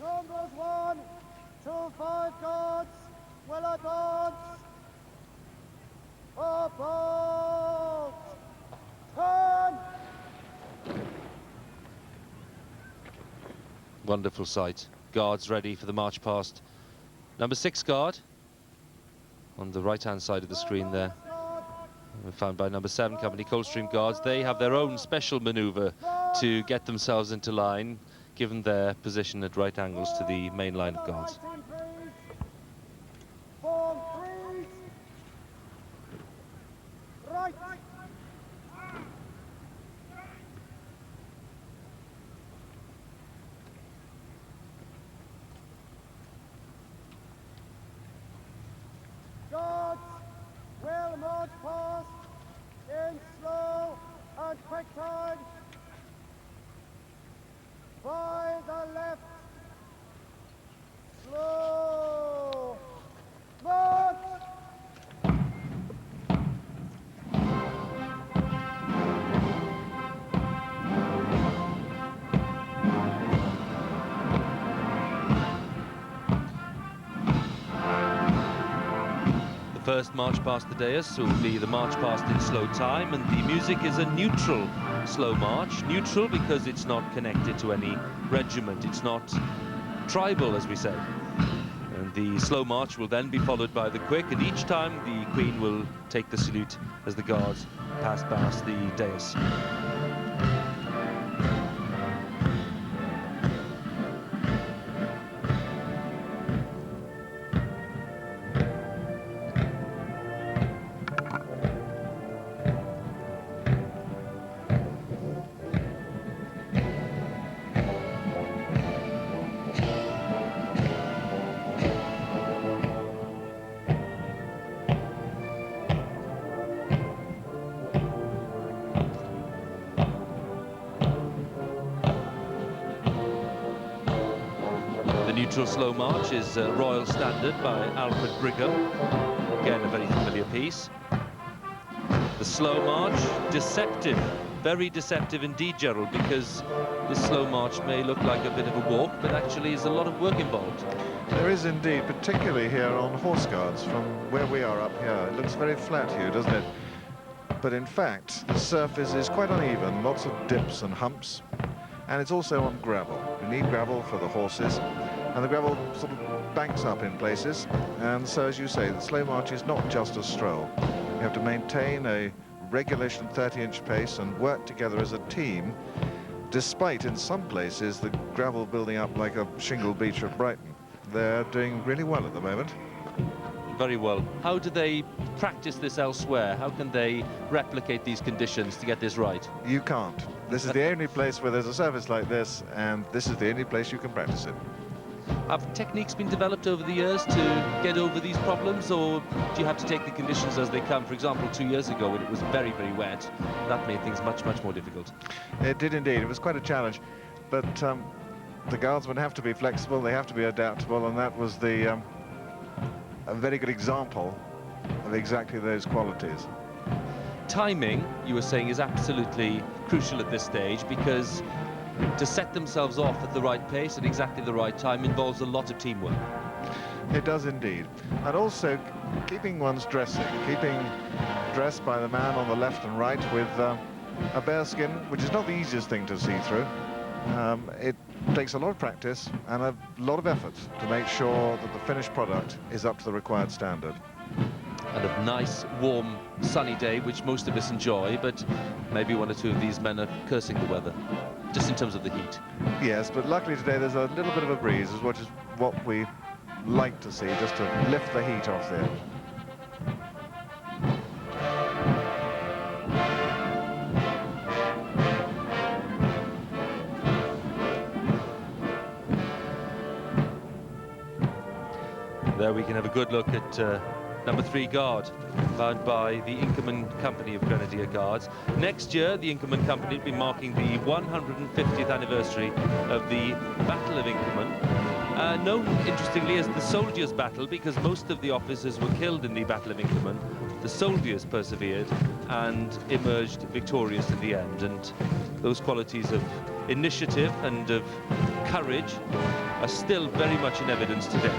Numbers 1 to 5 Guards will advance. About turn. Wonderful sight. Guards ready for the march past. Number 6 Guard on the right-hand side of the screen there. Found by number 7 Company Coldstream Guards. They have their own special manoeuvre to get themselves into line, given their position at right angles to the main line of Guards. Form freeze. Right. Guards will march past in slow and quick time. By the left. Slow. March. The first march past the dais will be the march past in slow time, and the music is a neutral slow march. Neutral because it's not connected to any regiment, it's not tribal, as we say. And the slow march will then be followed by the quick, and each time the Queen will take the salute as the Guards pass past the dais. neutral slow march is Royal Standard by Alfred Brigham. Again, a very familiar piece. The slow march, deceptive, very deceptive indeed, Gerald, because this slow march may look like a bit of a walk, but actually is a lot of work involved. There is indeed, particularly here on Horse Guards, from where we are up here. It looks very flat here, doesn't it? But in fact, the surface is quite uneven, lots of dips and humps, and it's also on gravel. We need gravel for the horses, and the gravel sort of banks up in places, and so, as you say, the slow march is not just a stroll. You have to maintain a regulation 30-inch pace and work together as a team, despite in some places the gravel building up like a shingle beach at Brighton. They're doing really well at the moment. Very well. How do they practice this elsewhere? How can they replicate these conditions to get this right? You can't. This is the only place where there's a surface like this, and this is the only place you can practice it. Have techniques been developed over the years to get over these problems, or do you have to take the conditions as they come? For example, 2 years ago when it was very, very wet, that made things much, much more difficult. It did indeed. It was quite a challenge, but the guardsmen have to be flexible, they have to be adaptable, and that was a very good example of exactly those qualities. Timing, you were saying, is absolutely crucial at this stage, because to set themselves off at the right pace at exactly the right time involves a lot of teamwork. It does indeed. And also keeping one's dressing, keeping dressed by the man on the left and right with a bearskin, which is not the easiest thing to see through. It takes a lot of practice and a lot of effort to make sure that the finished product is up to the required standard. And a nice, warm, sunny day, which most of us enjoy, but maybe one or two of these men are cursing the weather, just in terms of the heat. Yes, but luckily today there's a little bit of a breeze, which is what we like to see, just to lift the heat off there. There we can have a good look at number 3 Guard, found by the Inkerman Company of Grenadier Guards. Next year, the Inkerman Company will be marking the 150th anniversary of the Battle of Inkerman, known, interestingly, as the Soldiers' Battle, because most of the officers were killed in the Battle of Inkerman. The soldiers persevered and emerged victorious in the end, and those qualities of initiative and of courage are still very much in evidence today.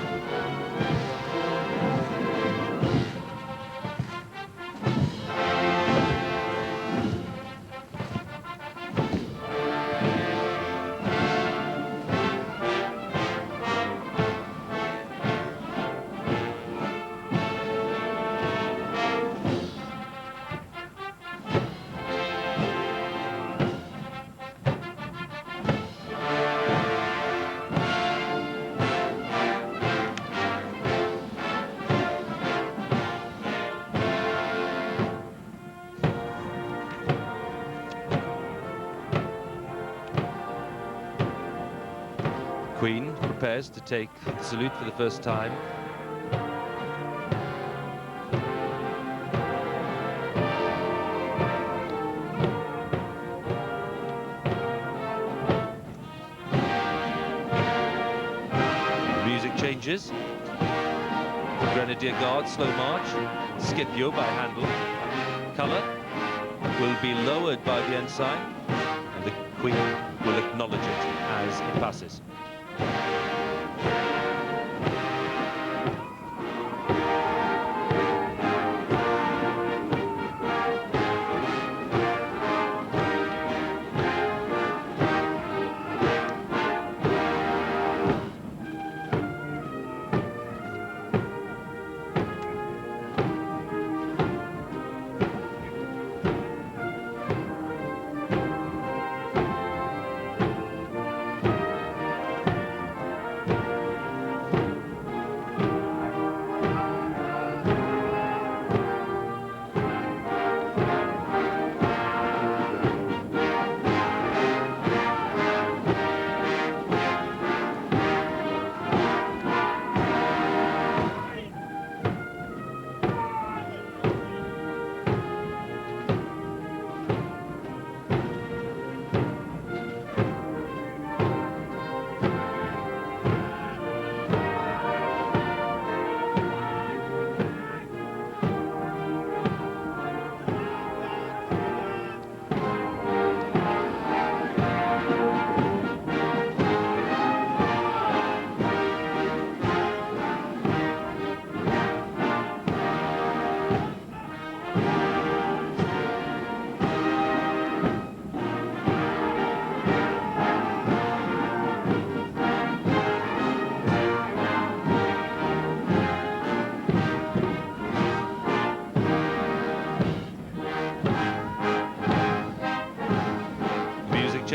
Queen prepares to take the salute for the first time. The music changes. The Grenadier Guards slow march. Scipio by Handel. Colour will be lowered by the ensign, and the Queen will acknowledge it as it passes.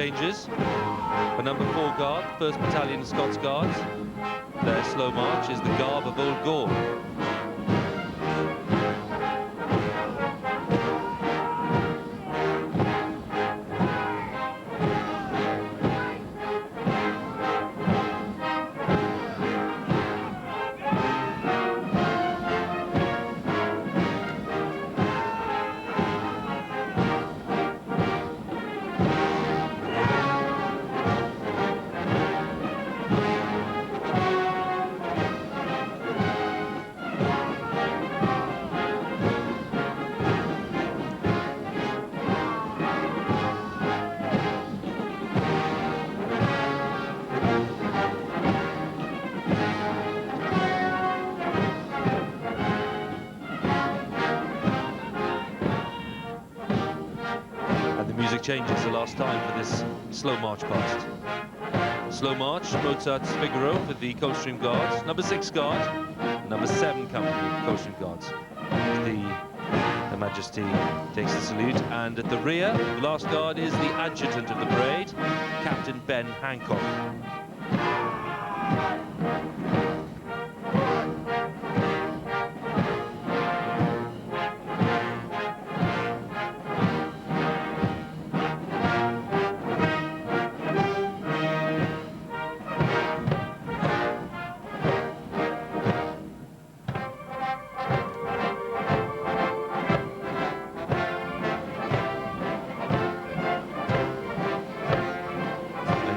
changes. For number 4 Guard, 1st Battalion Scots Guards. Their slow march is the garb of Old Gaul. Changes the last time for this slow march past. Slow march, Mozart's Figaro for the Coldstream Guards, number 6 Guard, number 7 Company of Coldstream Guards. Her Majesty takes the salute, and at the rear, the last guard is the adjutant of the parade, Captain Ben Hancock.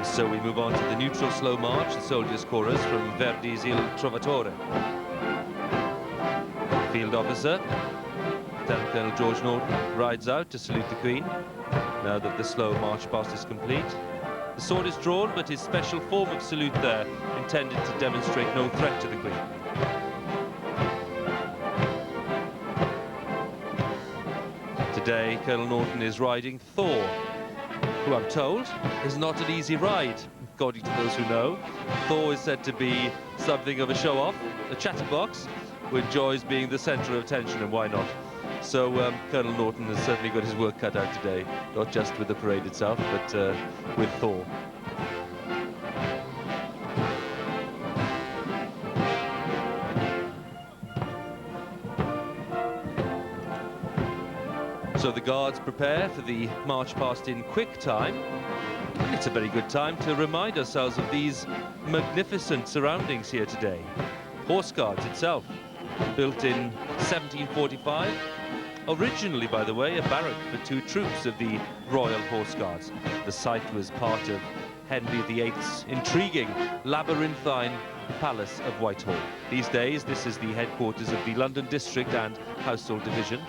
So we move on to the neutral slow march, the Soldiers' Chorus from Verdi's Il Trovatore. Field officer, Lieutenant Colonel George Norton, rides out to salute the Queen, now that the slow march past is complete. The sword is drawn, but his special form of salute there, intended to demonstrate no threat to the Queen. Today, Colonel Norton is riding Thor, who I'm told is not an easy ride, according to those who know. Thor is said to be something of a show-off, a chatterbox, who enjoys being the centre of attention, and why not? So Colonel Norton has certainly got his work cut out today, not just with the parade itself, but with Thor. So the Guards prepare for the march past in quick time. And it's a very good time to remind ourselves of these magnificent surroundings here today. Horse Guards itself, built in 1745. Originally, by the way, a barrack for 2 troops of the Royal Horse Guards. The site was part of Henry VIII's intriguing labyrinthine Palace of Whitehall. These days, this is the headquarters of the London District and Household Division.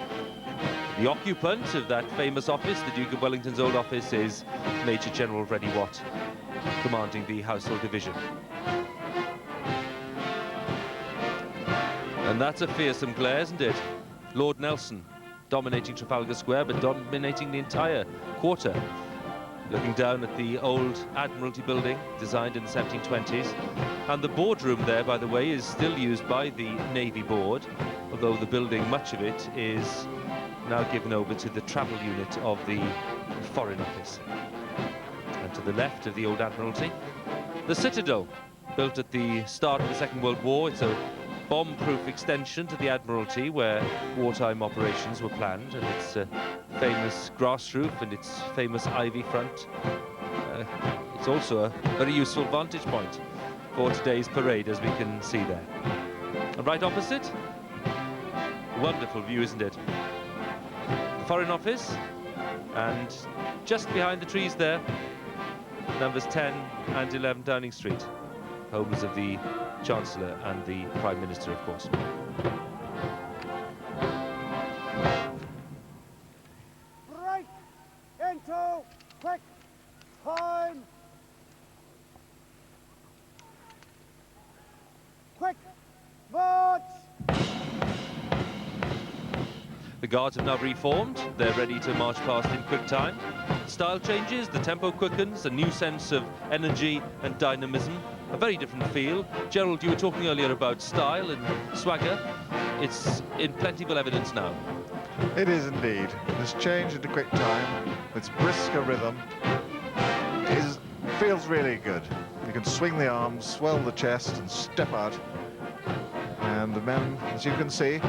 The occupant of that famous office, the Duke of Wellington's old office, is Major General Reddy Watt, commanding the Household Division. And that's a fearsome glare, isn't it? Lord Nelson dominating Trafalgar Square, but dominating the entire quarter. Looking down at the old Admiralty building, designed in the 1720s. And the boardroom there, by the way, is still used by the Navy Board, although the building, much of it, is now given over to the travel unit of the Foreign Office. And to the left of the old Admiralty, the Citadel, built at the start of the Second World War. It's a bomb-proof extension to the Admiralty where wartime operations were planned, and its famous grass roof and its famous ivy front. It's also a very useful vantage point for today's parade, as we can see there. And right opposite, wonderful view, isn't it? The Foreign Office, and just behind the trees there, numbers 10 and 11 Downing Street, homes of the Chancellor and the Prime Minister, of course. Break into quick time. Quick march. The Guards have now reformed. They're ready to march past in quick time. Style changes, the tempo quickens, a new sense of energy and dynamism, a very different feel. Gerald, you were talking earlier about style and swagger. It's in plentiful evidence now. It is indeed. This change into quick time, its brisker rhythm, feels really good. You can swing the arms, swell the chest and step out. And the men, as you can see,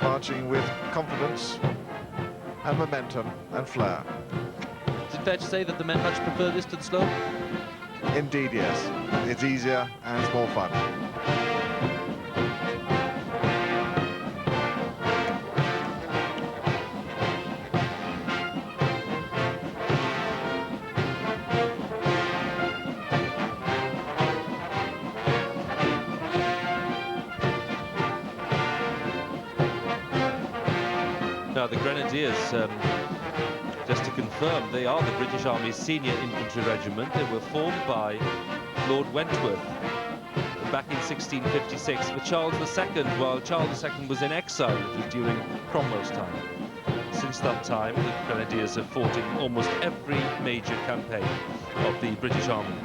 marching with confidence and momentum and flair. Is it fair to say that the men much prefer this to the slope? Indeed, yes. It's easier and it's more fun. Now the Grenadiers, just to confirm, they are the British Army's senior infantry regiment. They were formed by Lord Wentworth back in 1656 for Charles II, while Charles II was in exile. It was during Cromwell's time. Since that time, the Grenadiers have fought in almost every major campaign of the British Army.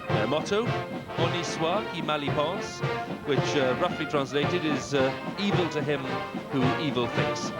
Their motto, Honi soit qui mal y pense, which roughly translated is evil to him who evil thinks.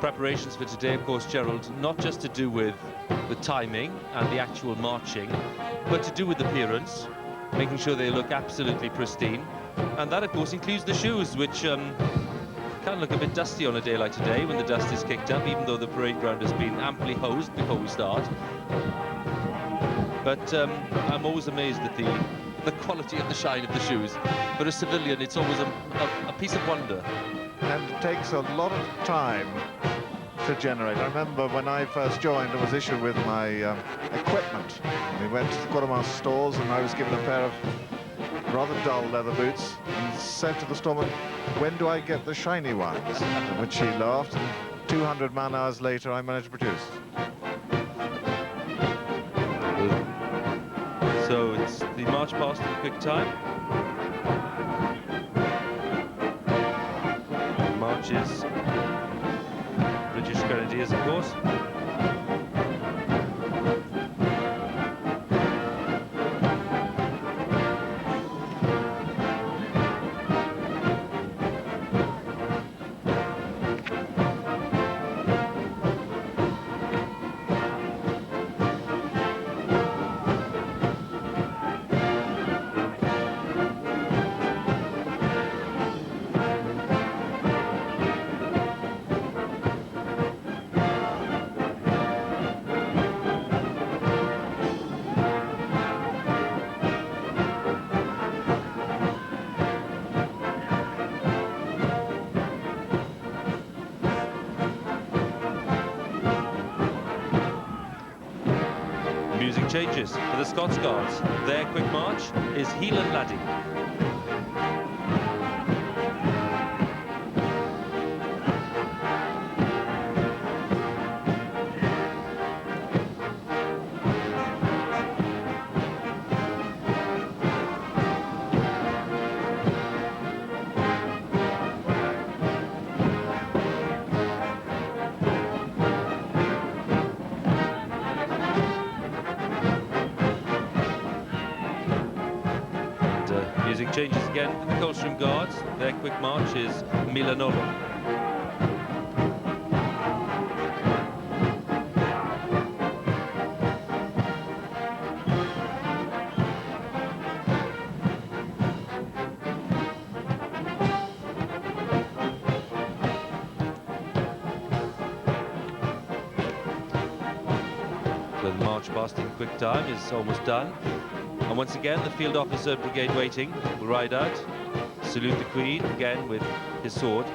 Preparations for today, of course, Gerald, not just to do with the timing and the actual marching, but to do with appearance, making sure they look absolutely pristine. And that, of course, includes the shoes, which can look a bit dusty on a day like today when the dust is kicked up, even though the parade ground has been amply hosed before we start. But I'm always amazed at the quality of the shine of the shoes. For a civilian, it's always a piece of wonder. And it takes a lot of time to generate. I remember when I first joined, I was issued with my equipment. We went to the quartermaster stores and I was given a pair of rather dull leather boots and said to the storeman, "When do I get the shiny ones?" At which he laughed, and 200 man-hours later I managed to produce. So it's the march past in quick time. Marches British Grenadiers, of course. Music changes for the Scots Guards. Their quick march is Hielan Laddie. Music changes again for the Coldstream Guards. Their quick march is Milanolo. passed in quick time, is almost done. And once again, the field officer brigade waiting will ride out, salute the Queen again with his sword.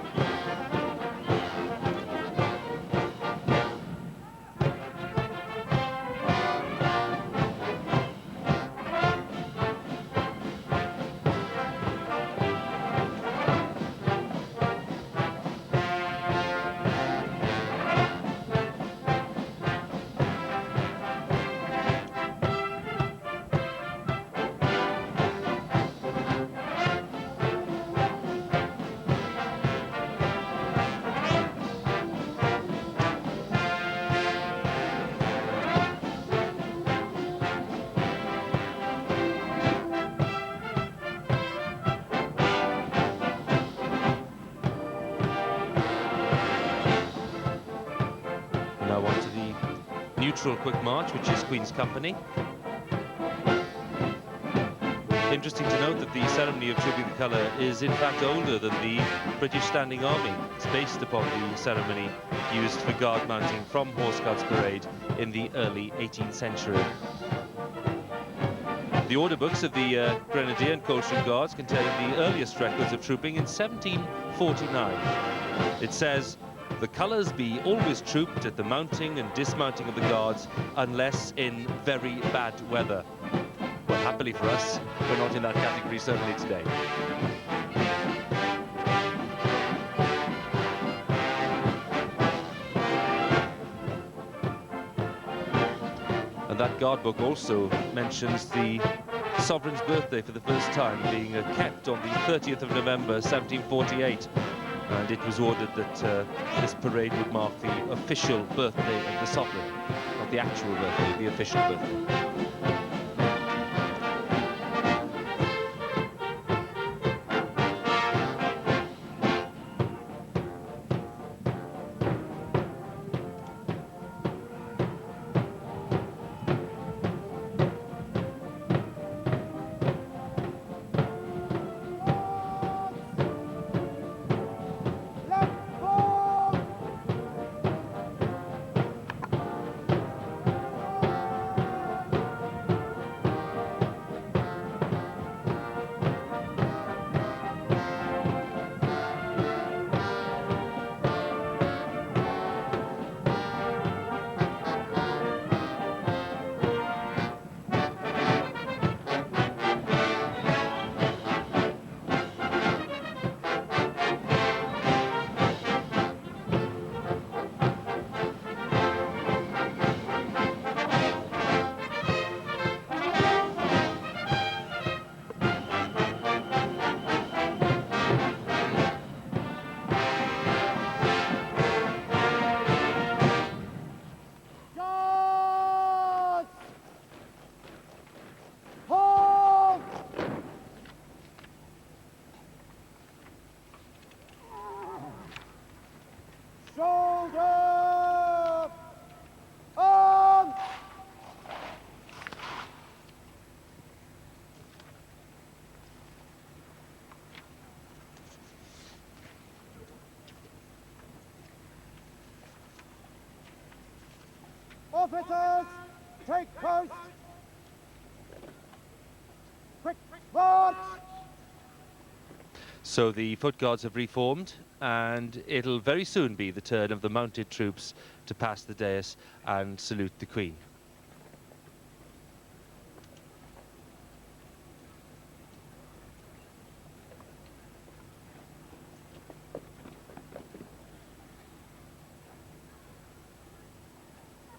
Now on to the neutral quick march, which is Queen's Company. Interesting to note that the ceremony of trooping the colour is in fact older than the British Standing Army. It's based upon the ceremony used for guard mounting from Horse Guards Parade in the early 18th century. The order books of the Grenadier and Coldstream Guards contain the earliest records of trooping in 1749. It says, "The colours be always trooped at the mounting and dismounting of the guards, unless in very bad weather." Well, happily for us, we're not in that category certainly today. And that guard book also mentions the Sovereign's birthday for the first time being kept on the 30th of November 1748. And it was ordered that this parade would mark the official birthday of the Sovereign, not the actual birthday, the official birthday. Officers, take post. Quick march. So the Foot Guards have reformed, and it'll very soon be the turn of the mounted troops to pass the dais and salute the Queen.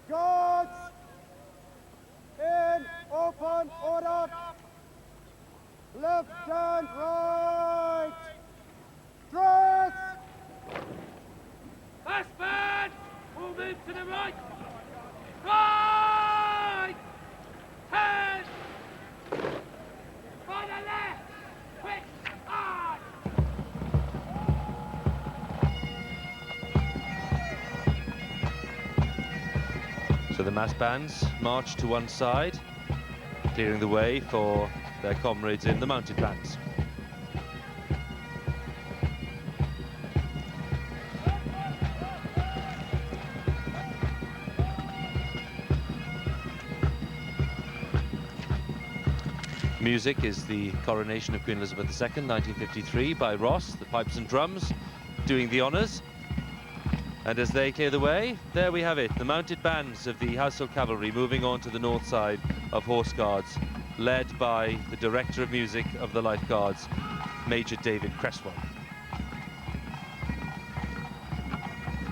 Guards, in open order. Left and right. Dress. Fast man! All move to the right. Right! Turn! By the left! Quick! On! So the mass bands march to one side, clearing the way for their comrades in the mounted bands. music is the coronation of Queen Elizabeth II, 1953, by Ross, the pipes and drums, doing the honours. And as they clear the way, there we have it, the mounted bands of the Household Cavalry moving on to the north side of Horse Guards, led by the Director of Music of the Life Guards, Major David Cresswell.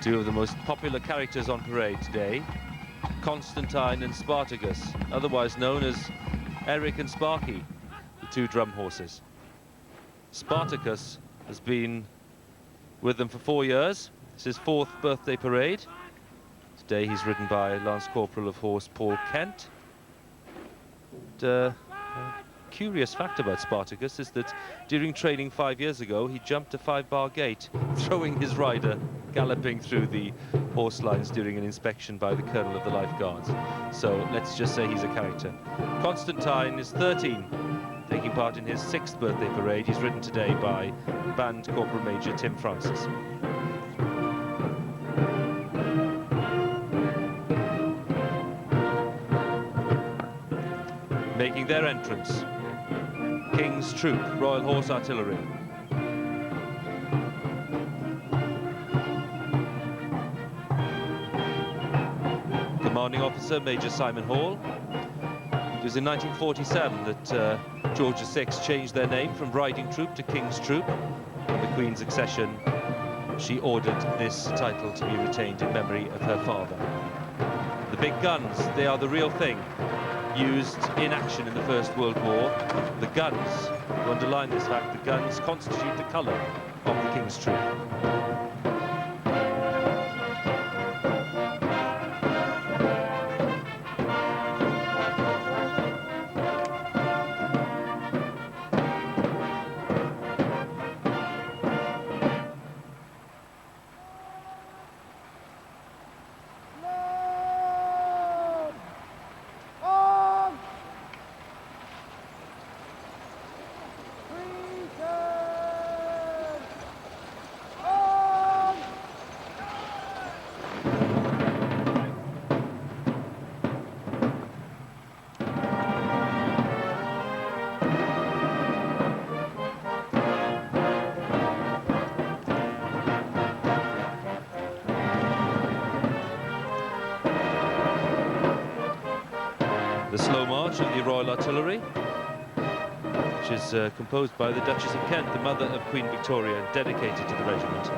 Two of the most popular characters on parade today, Constantine and Spartacus, otherwise known as Eric and Sparky, the two drum horses. Spartacus has been with them for 4 years. It's his 4th birthday parade. Today he's ridden by Lance Corporal of Horse Paul Kent. And, a curious fact about Spartacus is that during training 5 years ago, he jumped a 5-bar gate, throwing his rider galloping through the horse lines during an inspection by the Colonel of the Life Guards. So let's just say he's a character. Constantine is 13, taking part in his 6th birthday parade. He's ridden today by Band Corporal Major Tim Francis. Making their entrance, King's Troop, Royal Horse Artillery. Commanding Officer Major Simon Hall. It was in 1947 that George VI changed their name from Riding Troop to King's Troop. On the Queen's accession, she ordered this title to be retained in memory of her father. The big guns, they are the real thing. Used in action in the First World War. The guns, to underline this fact, the guns constitute the colour of the King's Troop. The slow march of the Royal Artillery, which is composed by the Duchess of Kent, the mother of Queen Victoria, and dedicated to the regiment.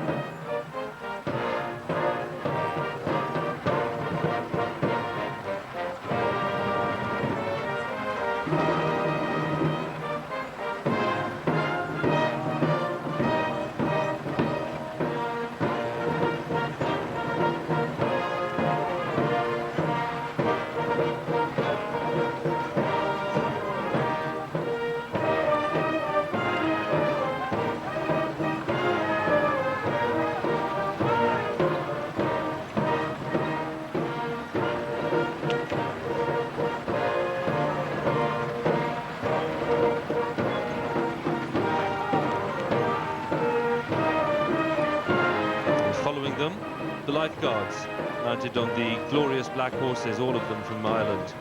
The Life Guards, mounted on the glorious black horses, all of them from Ireland.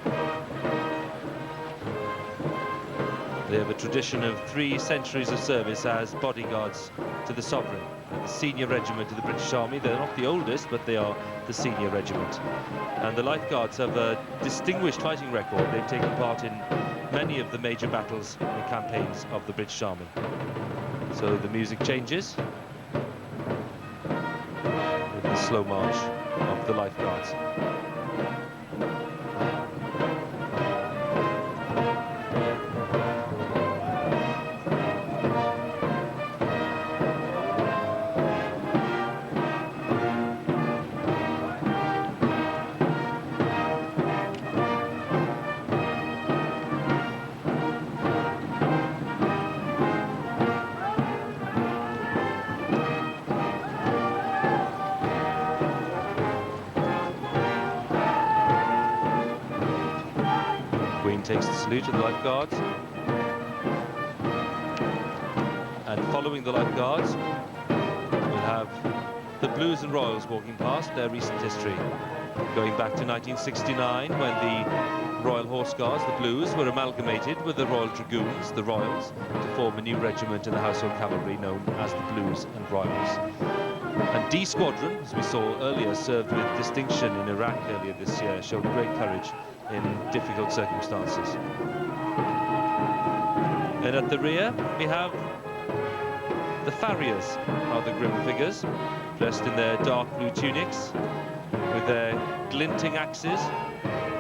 They have a tradition of 3 centuries of service as bodyguards to the Sovereign, the senior regiment of the British Army. They're not the oldest, but they are the senior regiment. And the Life Guards have a distinguished fighting record. They've taken part in many of the major battles and campaigns of the British Army. So the music changes. The slow march of the Life Guards. Takes the salute of the Life Guards, and following the Life Guards we'll have the Blues and Royals walking past, their recent history going back to 1969 when the Royal Horse Guards, the Blues, were amalgamated with the Royal Dragoons, the Royals, to form a new regiment in the Household Cavalry known as the Blues and Royals. And D Squadron, as we saw earlier, served with distinction in Iraq earlier this year, showed great courage in difficult circumstances. And at the rear, we have the farriers, are the grim figures, dressed in their dark blue tunics, with their glinting axes.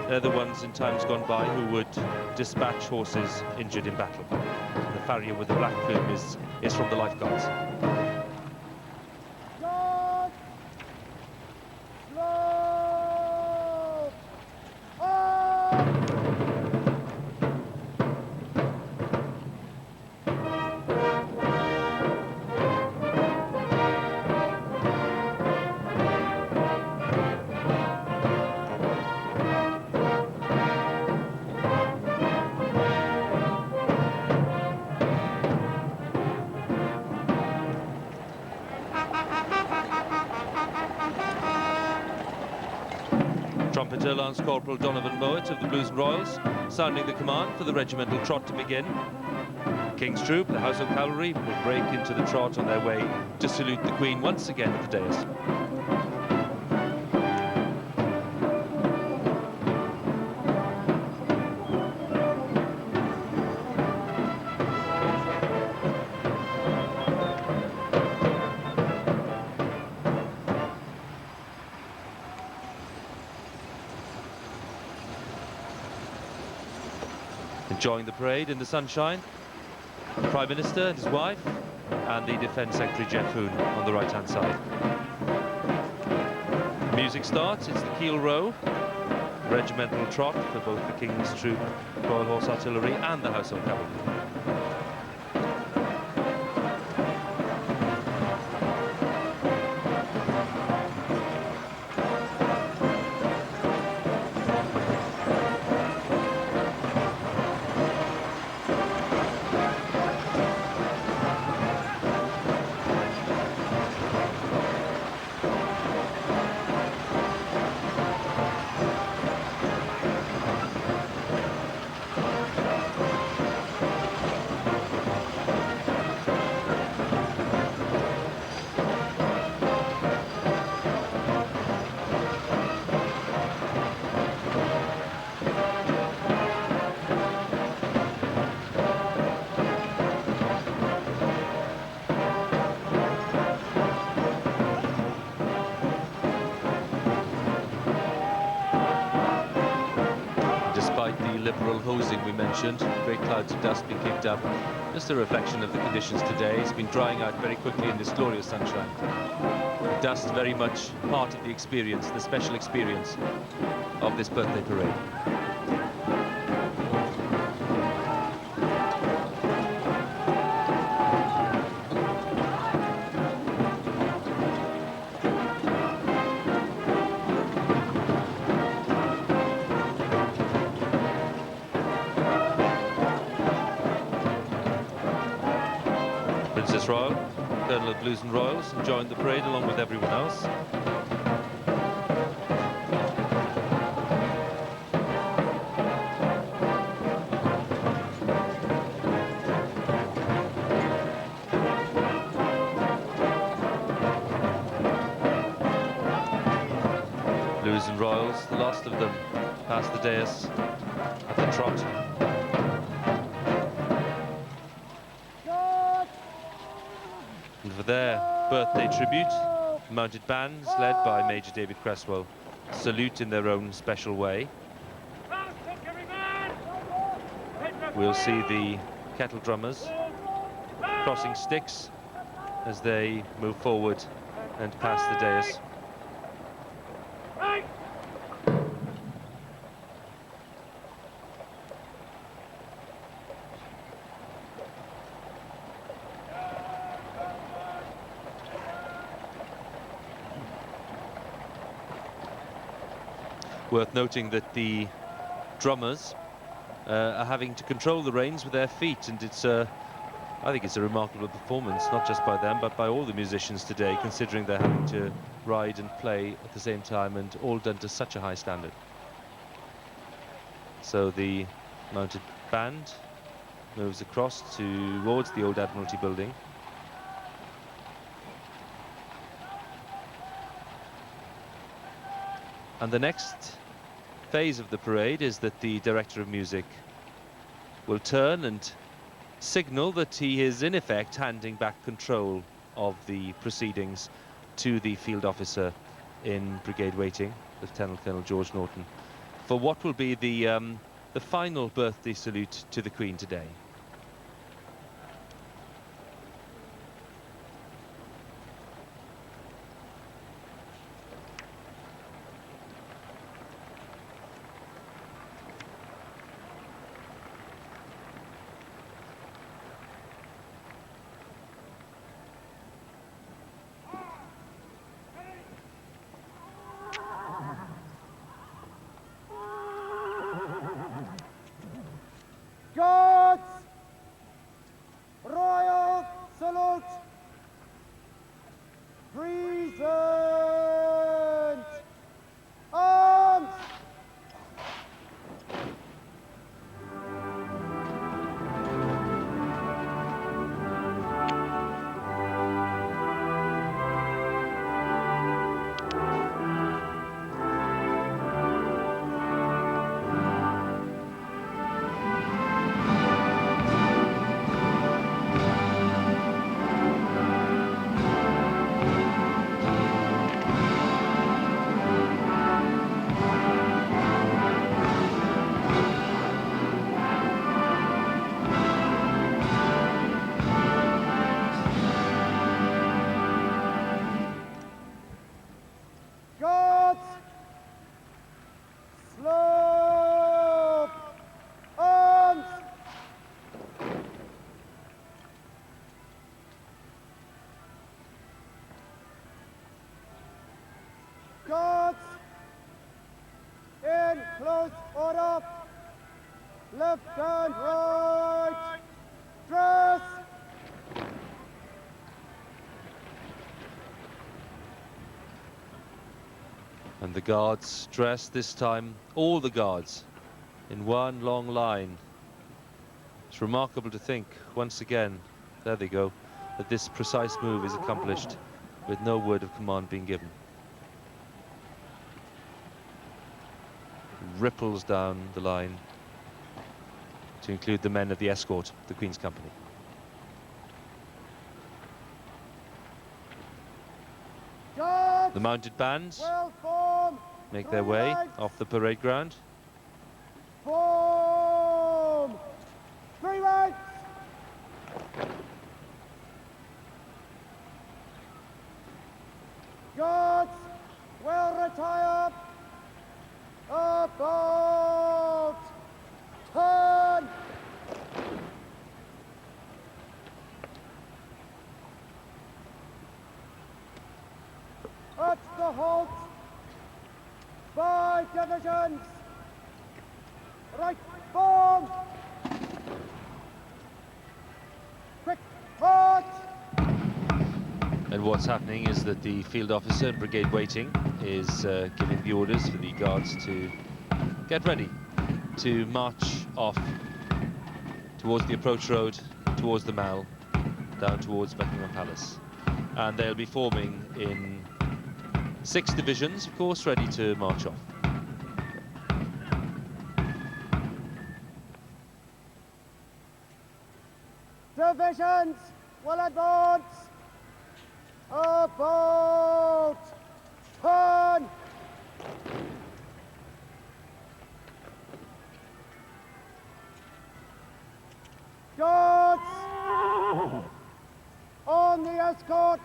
They're the ones in times gone by who would dispatch horses injured in battle. And the farrier with the black plume is from the Life Guards. Trumpeter Lance Corporal Donovan Mowat of the Blues and Royals, sounding the command for the regimental trot to begin. King's Troop, the Household Cavalry, will break into the trot on their way to salute the Queen once again at the dais. Enjoying the parade in the sunshine, the Prime Minister and his wife, and the Defence Secretary Jeff Hoon on the right-hand side. Music starts, it's the Keel Row, regimental trot for both the King's Troop, Royal Horse Artillery and the Household Cavalry. Liberal hosing we mentioned, great clouds of dust being kicked up. Just a reflection of the conditions today. It's been drying out very quickly in this glorious sunshine. The dust very much part of the experience, the special experience of this birthday parade. Princess Royal, Colonel of Blues and Royals, joined the parade along with everyone else. Blues and Royals, the last of them, past the dais at the trot. And for their birthday tribute, mounted bands led by Major David Cresswell salute in their own special way. We'll see the kettle drummers crossing sticks as they move forward and past the dais. Worth noting that the drummers are having to control the reins with their feet, and I think it's a remarkable performance, not just by them, but by all the musicians today, considering they're having to ride and play at the same time, and all done to such a high standard. So the mounted band moves across towards the Old Admiralty building. And the next phase of the parade is that the Director of Music will turn and signal that he is in effect handing back control of the proceedings to the field officer in brigade waiting, Lieutenant Colonel George Norton, for what will be the final birthday salute to the Queen today. Guards! Royal salute! Present! Arms! Guards! Slope! Arms! Guards! In close order! Left and right! Dress! And the guards dress this time, all the guards, in one long line. It's remarkable to think, once again, there they go, that this precise move is accomplished with no word of command being given. Ripples down the line to include the men of the escort, the Queen's Company. The mounted bands Well formed! make their way off the parade ground. Form! 3 ranks! Guards, well retired! About! Turn! At the halt! By divisions! Right, form! Quick, march! And what's happening is that the field officer in brigade waiting is giving the orders for the guards to get ready to march off towards the approach road, towards the Mall, down towards Buckingham Palace. And they'll be forming in 6 divisions, of course, ready to march off. Divisions will advance! About! Turn! Guards! On the escort!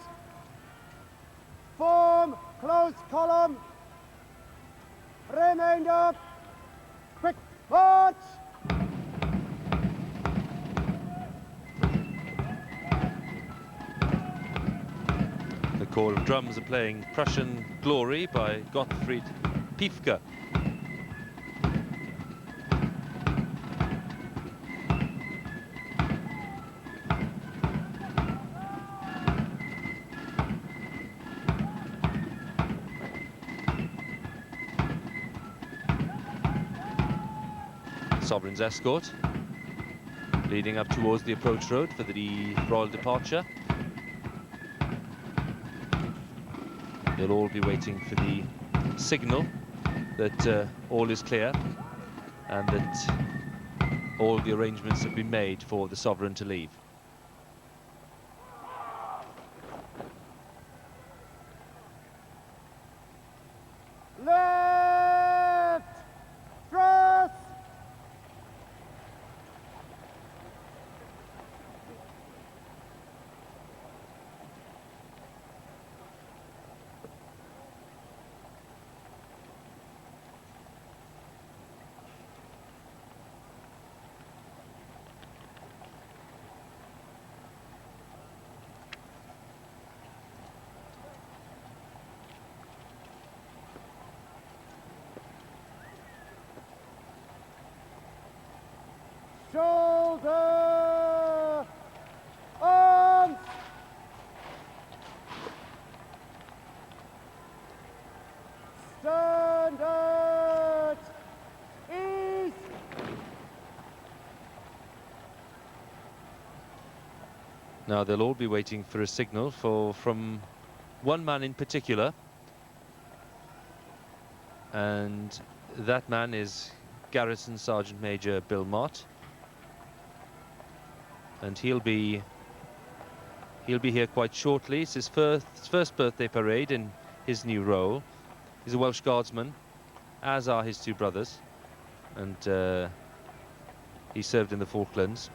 Form close column! Remainder! Quick march! The corps of drums are playing Prussian Glory by Gottfried Piefke. Sovereign's escort, leading up towards the approach road for the royal departure. They'll all be waiting for the signal that all is clear and that all the arrangements have been made for the Sovereign to leave. Left! Cross! Shoulder! Arms! Standard! East! Now they'll all be waiting for a signal from one man in particular, and that man is Garrison Sergeant Major Bill Mott, and he'll be here quite shortly. It's his first birthday parade in his new role. He's a Welsh Guardsman, as are his two brothers, and he served in the Falklands,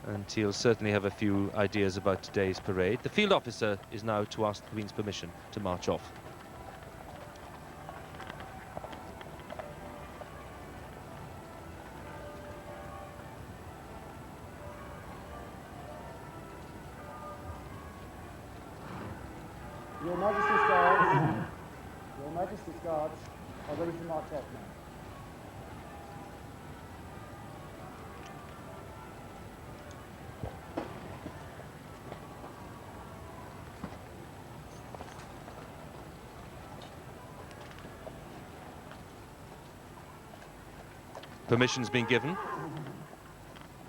and he'll certainly have a few ideas about today's parade. The field officer is now to ask the Queen's permission to march off. Your Majesty's Guards, Your Majesty's Guards are ready to march off now. Permission's been given,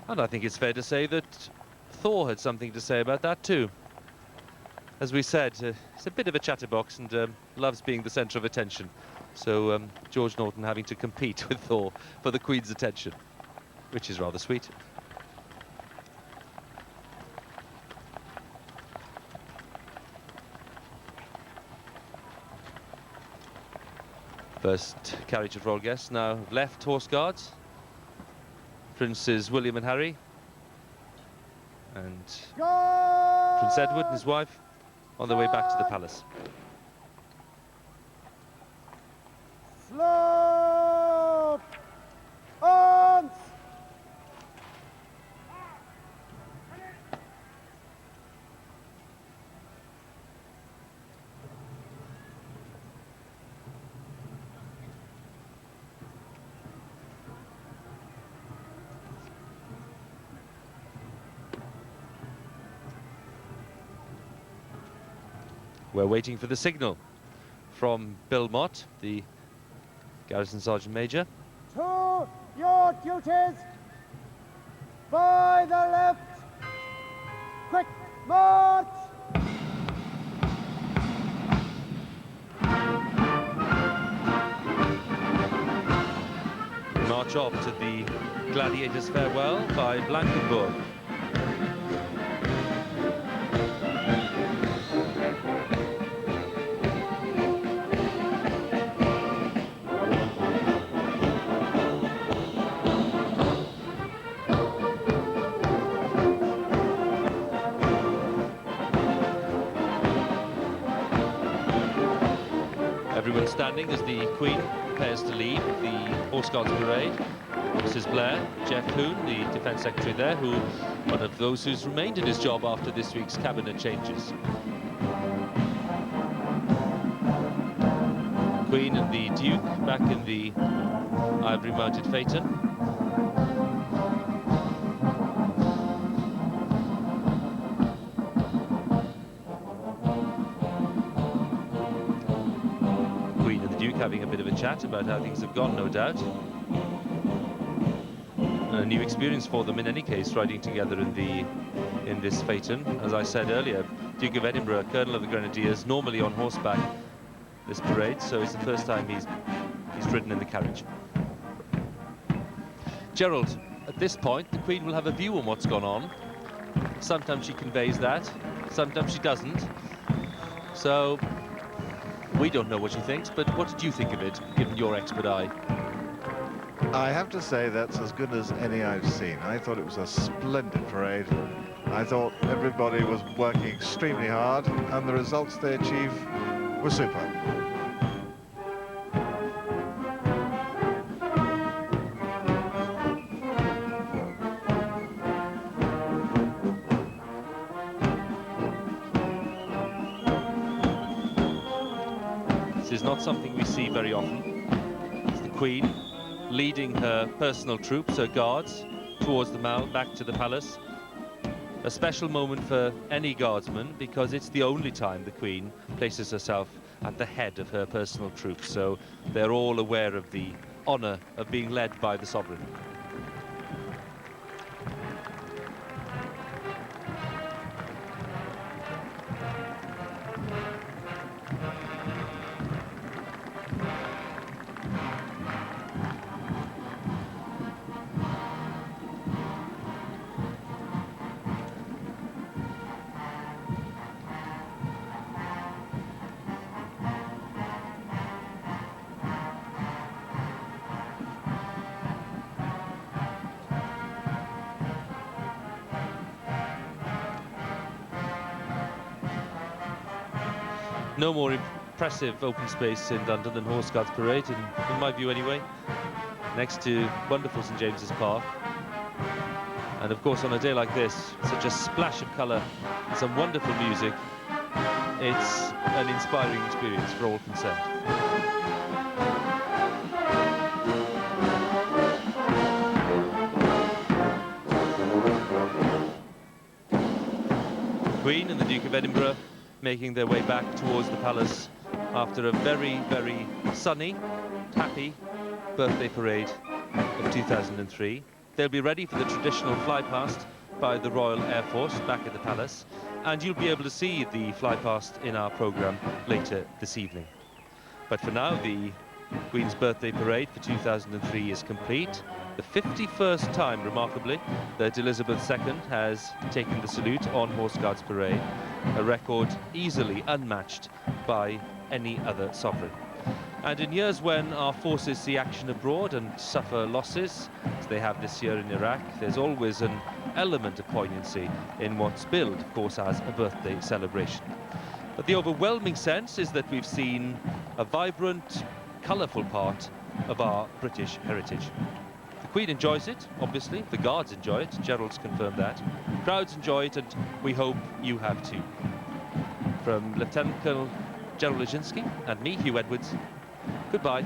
and I think it's fair to say that Thor had something to say about that too. As we said, he's a bit of a chatterbox and loves being the centre of attention. So George Norton having to compete with Thor for the Queen's attention, which is rather sweet. First carriage of royal guests now have left Horse Guards. Princes William and Harry, and Prince Edward and his wife on their way back to the palace. Slope! Arms! We're waiting for the signal from Bill Mott, the Garrison Sergeant Major. To your duties! By the left! Quick march! March off to the Gladiators' Farewell by Blankenburg. Everyone standing as the Queen prepares to leave the Horse Guards Parade. Mrs. Blair, Jeff Hoon, the Defence Secretary there, one of those who's remained in his job after this week's cabinet changes. Queen and the Duke back in the ivory-mounted phaeton. Having a bit of a chat about how things have gone, no doubt. a new experience for them in any case, riding together in this phaeton. As I said earlier, Duke of Edinburgh, Colonel of the Grenadiers, normally on horseback this parade, so it's the first time he's ridden in the carriage. Gerald, at this point, the Queen will have a view on what's gone on. Sometimes she conveys that, sometimes she doesn't. So we don't know what she thinks, but what did you think of it, given your expert eye? I have to say that's as good as any I've seen. I thought it was a splendid parade. I thought everybody was working extremely hard, and the results they achieved were superb. This is not something we see very often. It's the Queen leading her personal troops, her guards, towards the Mall, back to the palace. A special moment for any guardsman, because it's the only time the Queen places herself at the head of her personal troops, so they're all aware of the honour of being led by the sovereign. No more impressive open space in London than Horse Guards Parade, in my view anyway, next to wonderful St James's Park. And of course, on a day like this, such a splash of colour, some wonderful music. It's an inspiring experience for all concerned. Queen and the Duke of Edinburgh making their way back towards the palace after a very, very sunny, happy birthday parade of 2003. They'll be ready for the traditional fly past by the Royal Air Force back at the palace, and you'll be able to see the fly past in our programme later this evening. But for now, the Queen's birthday parade for 2003 is complete. The 51st time, remarkably, that Elizabeth II has taken the salute on Horse Guards Parade, a record easily unmatched by any other sovereign. And in years when our forces see action abroad and suffer losses, as they have this year in Iraq, there's always an element of poignancy in what's billed, of course, as a birthday celebration. But the overwhelming sense is that we've seen a vibrant, colourful part of our British heritage. The Queen enjoys it, obviously. The Guards enjoy it. Gerald's confirmed that. Crowds enjoy it, and we hope you have too. From Lieutenant Colonel Gerald Legzinski and me, Hugh Edwards, goodbye.